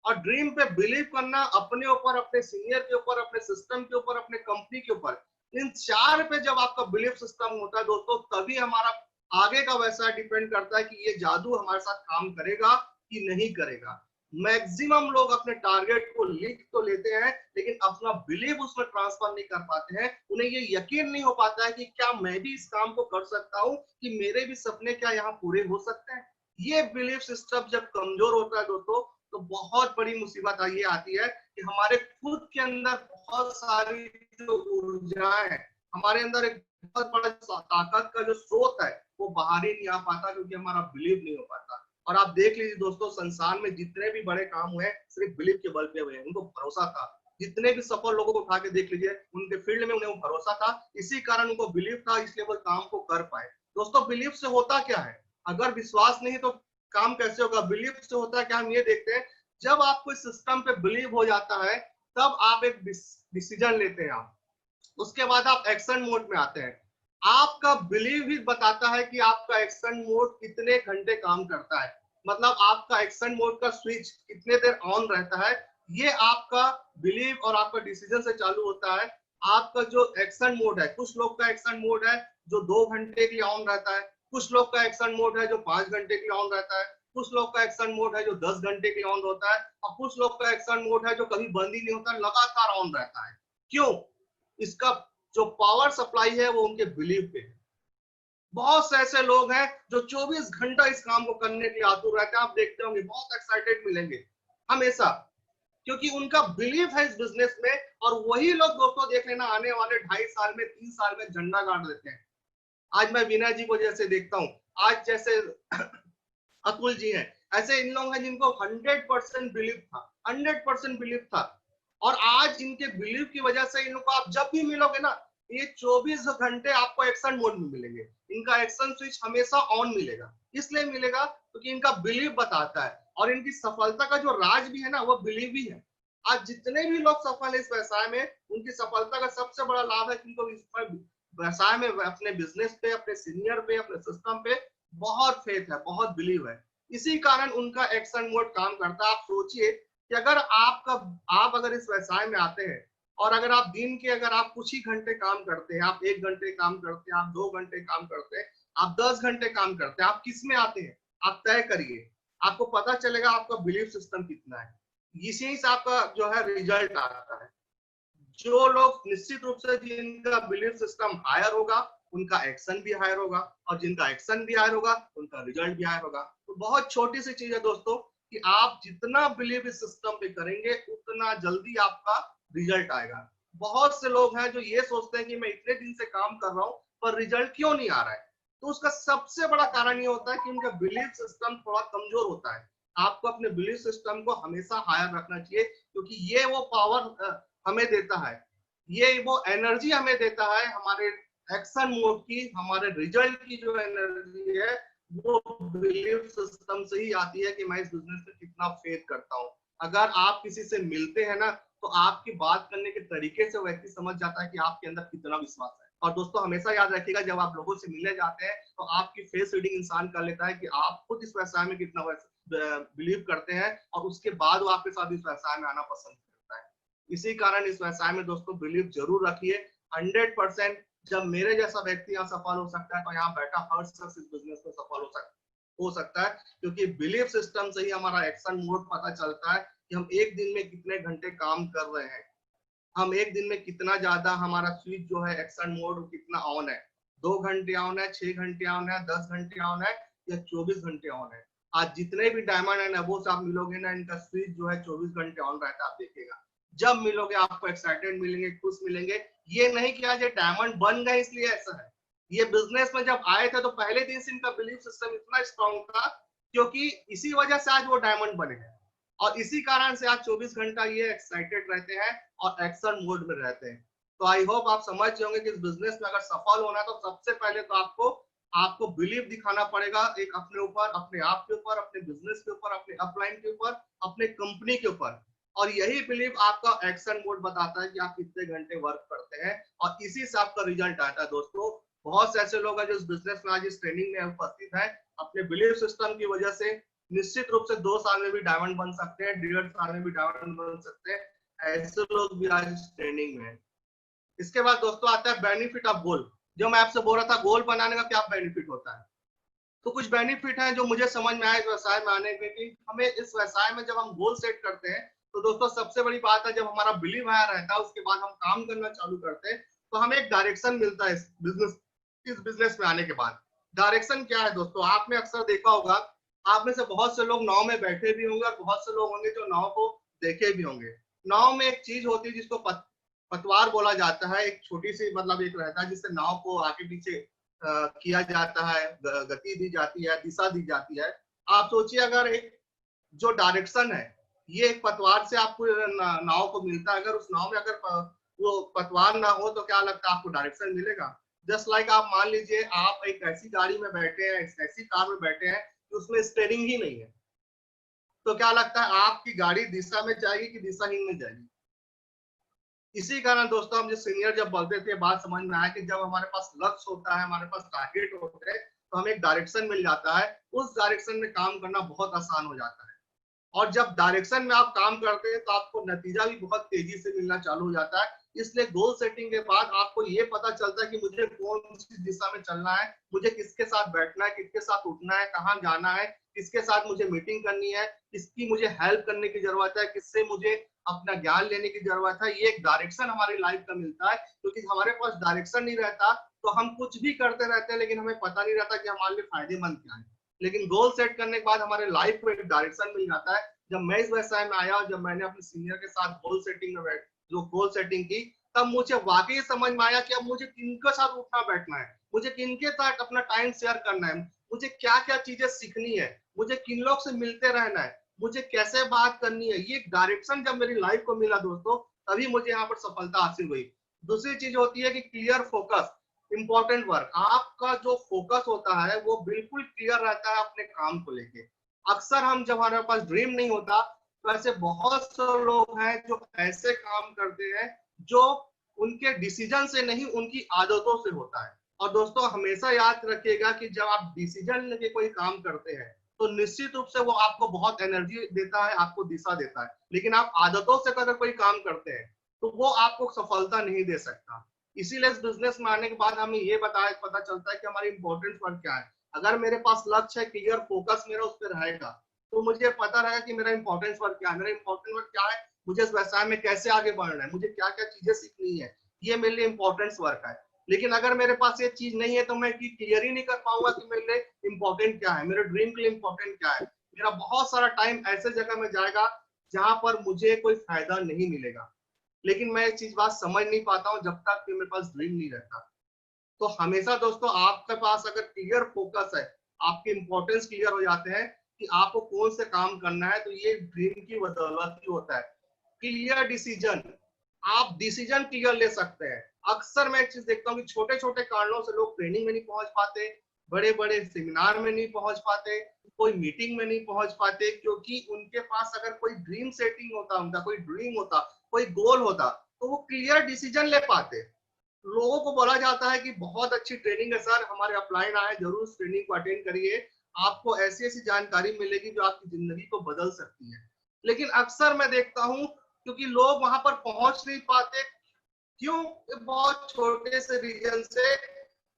और ड्रीम पे बिलीव करना, अपने ऊपर, अपने सीनियर के ऊपर, अपने सिस्टम के ऊपर, अपने कंपनी के ऊपर, इन चार पे जब आपका बिलीफ सिस्टम होता है दोस्तों, तभी हमारा आगे का व्यवसाय डिपेंड करता है कि ये जादू हमारे साथ काम करेगा कि नहीं करेगा। मैक्सिमम लोग अपने टारगेट को लिख तो लेते हैं, लेकिन अपना बिलीव उसमें ट्रांसफर नहीं कर पाते हैं। उन्हें ये यकीन नहीं हो पाता है कि क्या मैं भी इस काम को कर सकता हूँ, कि मेरे भी सपने क्या यहाँ पूरे हो सकते हैं। ये बिलीफ सिस्टम जब कमजोर होता है दोस्तों, तो बहुत बड़ी मुसीबत ये आती है कि हमारे खुद के अंदर बहुत सारी जो ऊर्जाएं है, हमारे अंदर एक बहुत बड़ा ताकत का जो स्रोत है वो बाहर ही नहीं आ पाता, क्योंकि हमारा बिलीव नहीं हो पाता। और आप देख लीजिए दोस्तों, संसार में जितने भी बड़े काम हुए सिर्फ बिलीव के बल पे हुए हैं। उनको भरोसा था। जितने भी सफल लोगों को उठा के देख लीजिए, उनके फील्ड में उन्हें वो भरोसा था, इसी कारण उनको बिलीव था, इसलिए वो काम को कर पाए। दोस्तों बिलीव से होता क्या है? अगर विश्वास नहीं तो काम कैसे होगा? बिलीव से होता है क्या, हम ये देखते हैं, जब आपको इस सिस्टम पे बिलीव हो जाता है तब आप एक डिसीजन लेते हैं। आप उसके बाद आप एक्शन मोड में आते हैं। आपका बिलीव ही बताता है कि आपका एक्शन मोड कितने घंटे काम करता है, मतलब आपका एक्शन मोड का स्विच कितने देर ऑन रहता है। ये आपका बिलीव और आपका डिसीजन से चालू होता है। आपका जो एक्शन मोड है, कुछ लोग का एक्शन मोड है जो 2 घंटे के लिए ऑन रहता है, कुछ लोग का एक्शन मोड है जो 5 घंटे के लिए ऑन रहता है, कुछ लोग का एक्शन मोड है जो 10 घंटे के लिए ऑन होता है, और कुछ लोग का एक्शन मोड है जो कभी बंद ही नहीं होता, लगातार ऑन रहता है। क्यों? इसका जो पावर सप्लाई है वो उनके बिलीव पे है। बहुत से ऐसे लोग हैं जो 24 घंटा इस काम को करने के लिए आतुर रहते हैं। आप देखते होंगे बहुत एक्साइटेड मिलेंगे हमेशा, क्योंकि उनका बिलीव है इस बिजनेस में। और वही लोग दोस्तों देख लेना आने वाले 2.5 साल में, 3 साल में झंडा गाड़ देते हैं। आज मैं विनय जी को जैसे देखता हूँ, आज जैसे अतुल जी हैं, ऐसे इन लोग हैं जिनको 100% बिलीव था, 100% बिलीव था। और आज इनके बिलीव की वजह से इनको आप जब भी मिलोगे ना, ये 24 घंटे आपको एक्शन मोड में मिलेंगे। इनका एक्शन स्विच हमेशा ऑन मिलेगा। इसलिए मिलेगा क्योंकि इनका बिलीव बताता है। और इनकी सफलता का जो राज भी है ना, वो बिलीव ही है। आज जितने भी लोग सफल है इस व्यवसाय में, उनकी सफलता का सबसे बड़ा लाभ है कि उनको व्यवसाय में, अपने बिजनेस पे, अपने सीनियर पे, अपने सिस्टम पे बहुत फेथ है, बहुत बिलीव है। इसी कारण उनका एक्शन मोड काम करता है। आप सोचिए कि अगर आप अगर इस व्यवसाय में आते हैं और अगर आप दिन के अगर आप कुछ ही घंटे काम करते हैं, आप 1 घंटे काम करते हैं, आप 2 घंटे काम करते हैं, आप 10 घंटे काम करते हैं, आप किस में आते हैं? आप तय करिए, आपको पता चलेगा आपका बिलीफ सिस्टम कितना है, इसी से आपका जो है रिजल्ट आता है। जो लोग निश्चित रूप से जिनका बिलीफ सिस्टम हायर होगा उनका एक्शन भी हायर होगा, और जिनका एक्शन भी हायर होगा उनका रिजल्ट भी हायर होगा। तो बहुत छोटी सी चीज है दोस्तों कि आप जितना बिलीव इस सिस्टम पे करेंगे उतना जल्दी आपका रिजल्ट आएगा। बहुत से लोग हैं जो ये सोचते हैं कि मैं इतने दिन से काम कर रहा हूं पर रिजल्ट क्यों नहीं आ रहा है। तो उसका सबसे बड़ा कारण ये होता है कि उनका बिलीफ सिस्टम थोड़ा कमजोर होता है। आपको अपने बिलीफ सिस्टम को हमेशा हायर रखना चाहिए, क्योंकि ये वो पावर हमें देता है, ये वो एनर्जी हमें देता है, हमारे एक्शन मोड की, हमारे रिजल्ट की जो एनर्जी है वो बिलीफ सिस्टम से ही आती है कि मैं इस बिजनेस में कितना फेथ करता हूँ। अगर आप किसी से मिलते हैं ना तो आपकी बात करने के तरीके से व्यक्ति समझ जाता है कि आपके अंदर कितना विश्वास है। और दोस्तों हमेशा याद रखिएगा, जब आप लोगों से मिलने जाते हैं तो आपकी फेस रीडिंग इंसान कर लेता है कि आप खुद इस व्यवसाय में कितना बिलीव करते हैं, और उसके बाद वो आपके साथ इस व्यवसाय में आना पसंद करता है। इसी कारण इस व्यवसाय में दोस्तों बिलीव जरूर रखिए। 100% जब मेरे जैसा व्यक्ति यहाँ सफल हो सकता है तो यहाँ बैठा हर शख्स इस बिजनेस में सफल हो सकता है, क्योंकि बिलीफ सिस्टम से ही हमारा एक्शन मोड पता चलता है कि हम एक दिन में कितने घंटे काम कर रहे हैं, हम एक दिन में कितना ज्यादा हमारा स्विच जो है एक्शन मोड कितना ऑन है, 2 घंटे ऑन है, 6 घंटे ऑन है, 10 घंटे ऑन है, या 24 घंटे ऑन है। आज जितने भी डायमंड एंड अबोव आप मिलोगे ना, इनका स्विच जो है 24 घंटे ऑन रहता है। आप देखिएगा जब मिलोगे आपको एक्साइटेड मिलेंगे, खुश मिलेंगे। ये नहीं कि आज ये डायमंड बन गए इसलिए ऐसा है। ये बिजनेस में जब आए थे तो पहले दिन से इनका बिलीफ सिस्टम इतना स्ट्रॉन्ग था, क्योंकि इसी वजह से आज वो डायमंड बने हैं, और इसी कारण से आज 24 घंटा ये एक्साइटेड रहते हैं और एक्शन मोड में रहते हैं। तो आई होप आप समझ जाओगे कि इस बिजनेस में अगर सफल होना है तो सबसे पहले तो आपको बिलीव दिखाना पड़ेगा, एक अपने ऊपर, अपने आप के ऊपर, अपने बिजनेस के ऊपर, अपने अपलाइन के ऊपर, अपने कंपनी के ऊपर। और यही बिलीव आपका एक्शन मोड बताता है कि आप कितने घंटे वर्क करते हैं, और इसी से आपका रिजल्ट आता है। दोस्तों बहुत से ऐसे लोग हैं जो इस बिजनेस में आज इस ट्रेनिंग में उपस्थित है, अपने बिलीव सिस्टम की वजह से निश्चित रूप से 2 साल में भी डायमंड बन सकते हैं, 1.5 साल में भी डायमंड बन सकते हैं। ऐसे लोग भी आज ट्रेनिंग में है। इसके बाद दोस्तों आता है बेनिफिट ऑफ गोल। जो मैं आपसे बोल रहा था गोल बनाने का क्या बेनिफिट होता है, तो कुछ बेनिफिट है जो मुझे समझ में आया इस व्यवसाय में आने के, कि हमें इस व्यवसाय में जब हम गोल सेट करते हैं तो दोस्तों सबसे बड़ी बात है, जब हमारा बिलीव आया रहता है उसके बाद हम काम करना चालू करते हैं तो हमें एक डायरेक्शन मिलता है इस बिजनेस में आने के बाद। डायरेक्शन क्या है दोस्तों, आपने अक्सर देखा होगा, आप में से बहुत से लोग नाव में बैठे भी होंगे और बहुत से लोग होंगे जो नाव को देखे भी होंगे। नाव में एक चीज होती है जिसको पतवार बोला जाता है, एक छोटी सी मतलब एक रहता है जिससे नाव को आगे पीछे किया जाता है, गति दी जाती है, दिशा दी जाती है। आप सोचिए अगर एक जो डायरेक्शन है ये एक पतवार से आपको नाव को मिलता है, अगर उस नाव में अगर वो पतवार ना हो तो क्या लगता है आपको डायरेक्शन मिलेगा? जस्ट लाइक आप मान लीजिए आप एक ऐसी गाड़ी में बैठे हैं, ऐसी कार में बैठे हैं कि उसमें स्टीयरिंग ही नहीं है, तो क्या लगता है आपकी गाड़ी दिशा में जाएगी कि दिशाहीन में जाएगी? इसी कारण दोस्तों हम जो सीनियर जब बोलते थे बात समझ में आया कि जब हमारे पास लक्ष्य होता है, हमारे पास टारगेट होते हैं तो हमें एक डायरेक्शन मिल जाता है, उस डायरेक्शन में काम करना बहुत आसान हो जाता है। और जब डायरेक्शन में आप काम करते हैं तो आपको नतीजा भी बहुत तेजी से मिलना चालू हो जाता है। इसलिए गोल सेटिंग के बाद आपको ये पता चलता है कि मुझे कौन सी दिशा में चलना है, मुझे किसके साथ बैठना है, किसके साथ उठना है, कहाँ जाना है, किसके साथ मुझे मीटिंग करनी है, किसकी मुझे हेल्प करने की जरूरत है, किससे मुझे अपना ज्ञान लेने की जरूरत है। ये एक डायरेक्शन हमारी लाइफ का मिलता है, क्योंकि हमारे पास डायरेक्शन नहीं रहता तो हम कुछ भी करते रहते हैं लेकिन हमें पता नहीं रहता कि हमारे लिए फायदेमंद क्या है। लेकिन गोल सेट करने के बाद हमारे लाइफ को एक डायरेक्शन मिल जाता है। जब मैं इस व्यवसाय में आया और जब मैंने अपने सीनियर के साथ गोल सेटिंग में जो गोल सेटिंग की, तब मुझे वाकई समझ में आया कि अब मुझे किनके साथ उठना बैठना है, मुझे किनके साथ अपना टाइम शेयर करना है, मुझे क्या क्या चीजें सीखनी है, मुझे किन लोग से मिलते रहना है, मुझे कैसे बात करनी है। ये डायरेक्शन जब मेरी लाइफ को मिला दोस्तों तभी मुझे यहाँ पर सफलता हासिल हुई। दूसरी चीज होती है कि क्लियर फोकस, इंपॉर्टेंट वर्क। आपका जो फोकस होता है वो बिल्कुल क्लियर रहता है अपने काम को लेके। अक्सर हम जब हमारे पास ड्रीम नहीं होता तो ऐसे बहुत से लोग हैं जो ऐसे काम करते हैं जो उनके डिसीजन से नहीं उनकी आदतों से होता है। और दोस्तों हमेशा याद रखिएगा कि जब आप डिसीजन लेके कोई काम करते हैं तो निश्चित रूप से वो आपको बहुत एनर्जी देता है, आपको दिशा देता है। लेकिन आप आदतों से अगर कोई काम करते हैं तो वो आपको सफलता नहीं दे सकता। इसीलिए इस बिजनेस में आने के बाद हमें ये पता चलता है कि हमारी इंपॉर्टेंस वर्क क्या है। अगर मेरे पास लक्ष्य है, क्लियर फोकस मेरा उस पर रहेगा, तो मुझे पता रहेगा कि मेरा इंपॉर्टेंस वर्क क्या है। मेरा इंपॉर्टेंस वर्क क्या है, मुझे इस व्यवसाय में कैसे आगे बढ़ना है, मुझे क्या क्या चीजें सीखनी है, ये मेरे लिए इंपॉर्टेंस वर्क है। लेकिन अगर मेरे पास ये चीज नहीं है तो मैं क्लियर ही नहीं कर पाऊंगा कि मेरे लिए इंपॉर्टेंट क्या है, मेरे ड्रीम के लिए इंपॉर्टेंट क्या है। मेरा बहुत सारा टाइम ऐसे जगह में जाएगा जहां पर मुझे कोई फायदा नहीं मिलेगा। लेकिन मैं एक चीज बात समझ नहीं पाता हूँ जब तक कि मेरे पास ड्रीम नहीं रहता। तो हमेशा दोस्तों आपके पास अगर क्लियर फोकस है, आपके इंपॉर्टेंस क्लियर हो जाते हैं कि आपको कौन से काम करना है, तो ये ड्रीम की बदौलत ही होता है। क्लियर डिसीजन, आप डिसीजन क्लियर ले सकते हैं। अक्सर मैं एक चीज देखता हूँ कि छोटे छोटे कारणों से लोग ट्रेनिंग में नहीं पहुंच पाते, बड़े बड़े सेमिनार में नहीं पहुंच पाते, कोई मीटिंग में नहीं पहुंच पाते, क्योंकि उनके पास अगर कोई ड्रीम सेटिंग होता, उनका कोई ड्रीम होता, कोई गोल होता, तो वो क्लियर डिसीजन ले पाते। लोगों को बोला जाता है कि बहुत अच्छी ट्रेनिंग है सर, हमारे अपलाइन आए, जरूर उस ट्रेनिंग को अटेंड करिए, आपको ऐसी ऐसी जानकारी मिलेगी जो आपकी जिंदगी को बदल सकती है। लेकिन अक्सर मैं देखता हूं क्योंकि लोग वहां पर पहुंच नहीं पाते, क्यों? बहुत छोटे से रीजन से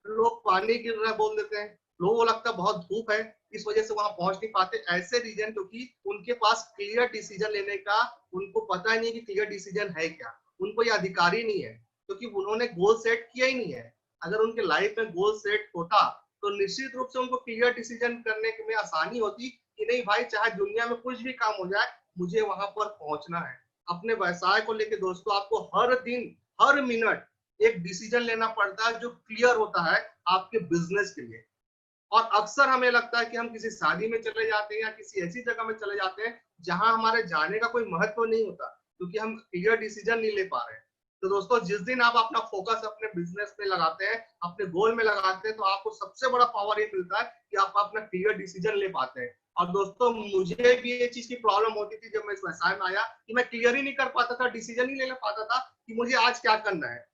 लोग पानी गिर रहा है बोल देते हैं, लोगों को लगता है बहुत धूप है, इस वजह से वहां पहुंच नहीं पाते। ऐसे रीजन क्योंकि उनके पास क्लियर डिसीजन लेने का उनको पता ही नहीं कि क्लियर डिसीजन है क्या, उनको ये अधिकार ही नहीं है, क्योंकि उन्होंने गोल सेट किया ही नहीं है। अगर उनके लाइफ में गोल सेट होता तो निश्चित रूप से उनको क्लियर डिसीजन करने में आसानी होती कि नहीं भाई, चाहे दुनिया में कुछ भी काम हो जाए, मुझे वहां पर पहुंचना है। अपने व्यवसाय को लेकर दोस्तों आपको हर दिन, हर मिनट एक डिसीजन लेना पड़ता है जो क्लियर होता है आपके बिजनेस के लिए। और अक्सर हमें लगता है कि हम किसी शादी में चले जाते हैं या किसी ऐसी जगह में चले जाते हैं जहां हमारे जाने का कोई महत्व नहीं होता, क्योंकि हम क्लियर डिसीजन नहीं ले पा रहे हैं। तो दोस्तों जिस दिन आप अपना फोकस अपने बिजनेस में लगाते हैं, अपने गोल में लगाते हैं, तो आपको सबसे बड़ा पावर ये मिलता है कि आप अपना क्लियर डिसीजन ले पाते हैं। और दोस्तों मुझे भी ये चीज की प्रॉब्लम होती थी जब मैं इस व्यवसाय में आया कि मैं क्लियर ही नहीं कर पाता था, डिसीजन ही नहीं ले पाता था कि मुझे आज क्या करना है।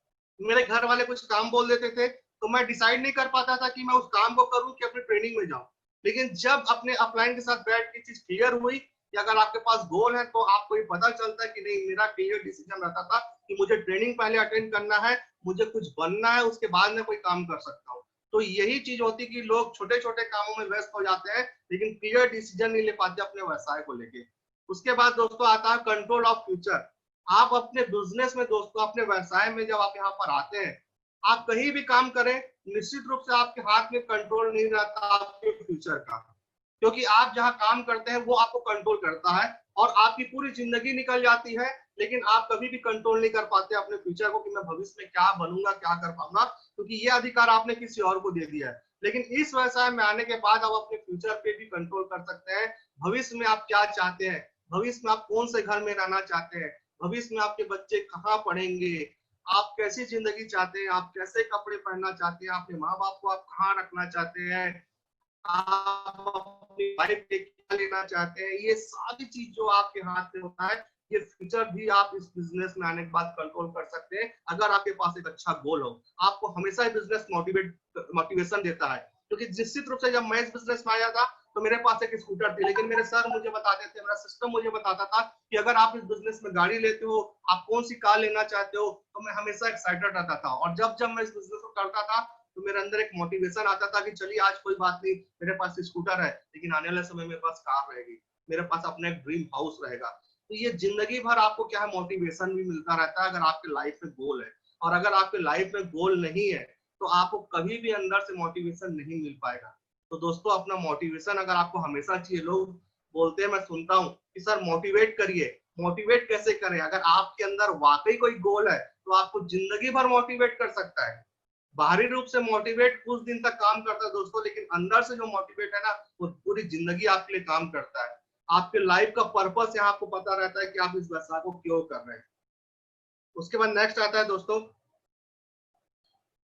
मेरे घर वाले कुछ काम बोल देते थे तो मैं डिसाइड नहीं कर पाता था कि मैं उस काम को करूं कि अपनी ट्रेनिंग में जाऊं। लेकिन जब अपने अपलाइन के साथ बैठ के चीज क्लियर हुई कि अगर आपके पास गोल है तो आपको ये पता चलता है कि नहीं, मेरा क्लियर डिसीजन रहता था कि मुझे ट्रेनिंग पहले अटेंड करना है, मुझे कुछ बनना है, उसके बाद मैं कोई काम कर सकता हूँ। तो यही चीज होती है कि लोग छोटे छोटे कामों में व्यस्त हो जाते हैं लेकिन क्लियर डिसीजन नहीं ले पाते अपने व्यवसाय को लेके। उसके बाद दोस्तों आता है कंट्रोल ऑफ फ्यूचर। आप अपने बिजनेस में दोस्तों, अपने व्यवसाय में जब आप यहाँ पर आते हैं, आप कहीं भी काम करें, निश्चित रूप से आपके हाथ में कंट्रोल नहीं रहता आपके फ्यूचर का, क्योंकि आप जहां काम करते हैं वो आपको कंट्रोल करता है और आपकी पूरी जिंदगी निकल जाती है, लेकिन आप कभी भी कंट्रोल नहीं कर पाते अपने फ्यूचर को कि मैं भविष्य में क्या बनूंगा, क्या कर पाऊंगा, क्योंकि ये अधिकार आपने किसी और को दे दिया है। लेकिन इस व्यवसाय में आने के बाद आप अपने फ्यूचर पे भी कंट्रोल कर सकते हैं। भविष्य में आप क्या चाहते हैं, भविष्य में आप कौन से घर में रहना चाहते हैं, भविष्य में आपके बच्चे कहाँ पढ़ेंगे, आप कैसी जिंदगी चाहते हैं, आप कैसे कपड़े पहनना चाहते हैं, अपने माँ बाप को आप कहाँ रखना चाहते हैं, आप अपनी वाइफ के क्या लेना चाहते हैं, ये सारी चीज जो आपके हाथ में होता है, ये फ्यूचर भी आप इस बिजनेस में आने के बाद कंट्रोल कर सकते हैं। अगर आपके पास एक अच्छा गोल हो, आपको हमेशा ही बिजनेस मोटिवेशन देता है। क्योंकि निश्चित रूप से जब मैं इस बिजनेस में आया था तो मेरे पास एक स्कूटर थी, लेकिन मेरे सर मुझे बताते थे, मेरा सिस्टम मुझे बताता था कि अगर आप इस बिजनेस में गाड़ी लेते हो, आप कौन सी कार लेना चाहते हो, तो मैं हमेशा एक्साइटेड रहता था। और जब जब मैं इस बिजनेस को करता था तो मेरे अंदर एक मोटिवेशन आता था कि चलिए आज कोई बात नहीं, मेरे पास स्कूटर है, लेकिन आने वाले समय मेरे पास कार रहेगी, मेरे पास अपना एक ड्रीम हाउस रहेगा। तो ये जिंदगी भर आपको क्या है, मोटिवेशन भी मिलता रहता है अगर आपके लाइफ में गोल है। और अगर आपके लाइफ में गोल नहीं है तो आपको कभी भी अंदर से मोटिवेशन नहीं मिल पाएगा। तो दोस्तों अपना मोटिवेशन अगर आपको हमेशा चाहिए, लोग बोलते हैं, मैं सुनता हूँ कि सर मोटिवेट करिए, मोटिवेट कैसे करें? अगर आपके अंदर वाकई कोई गोल है तो आपको जिंदगी भर मोटिवेट कर सकता है। बाहरी रूप से मोटिवेट कुछ दिन तक काम करता है दोस्तों, लेकिन अंदर से जो मोटिवेट है ना, वो पूरी जिंदगी आपके लिए काम करता है। आपके लाइफ का पर्पस यहाँ आपको पता रहता है कि आप इस व्यवसाय को क्यों कर रहे हैं। उसके बाद नेक्स्ट आता है दोस्तों,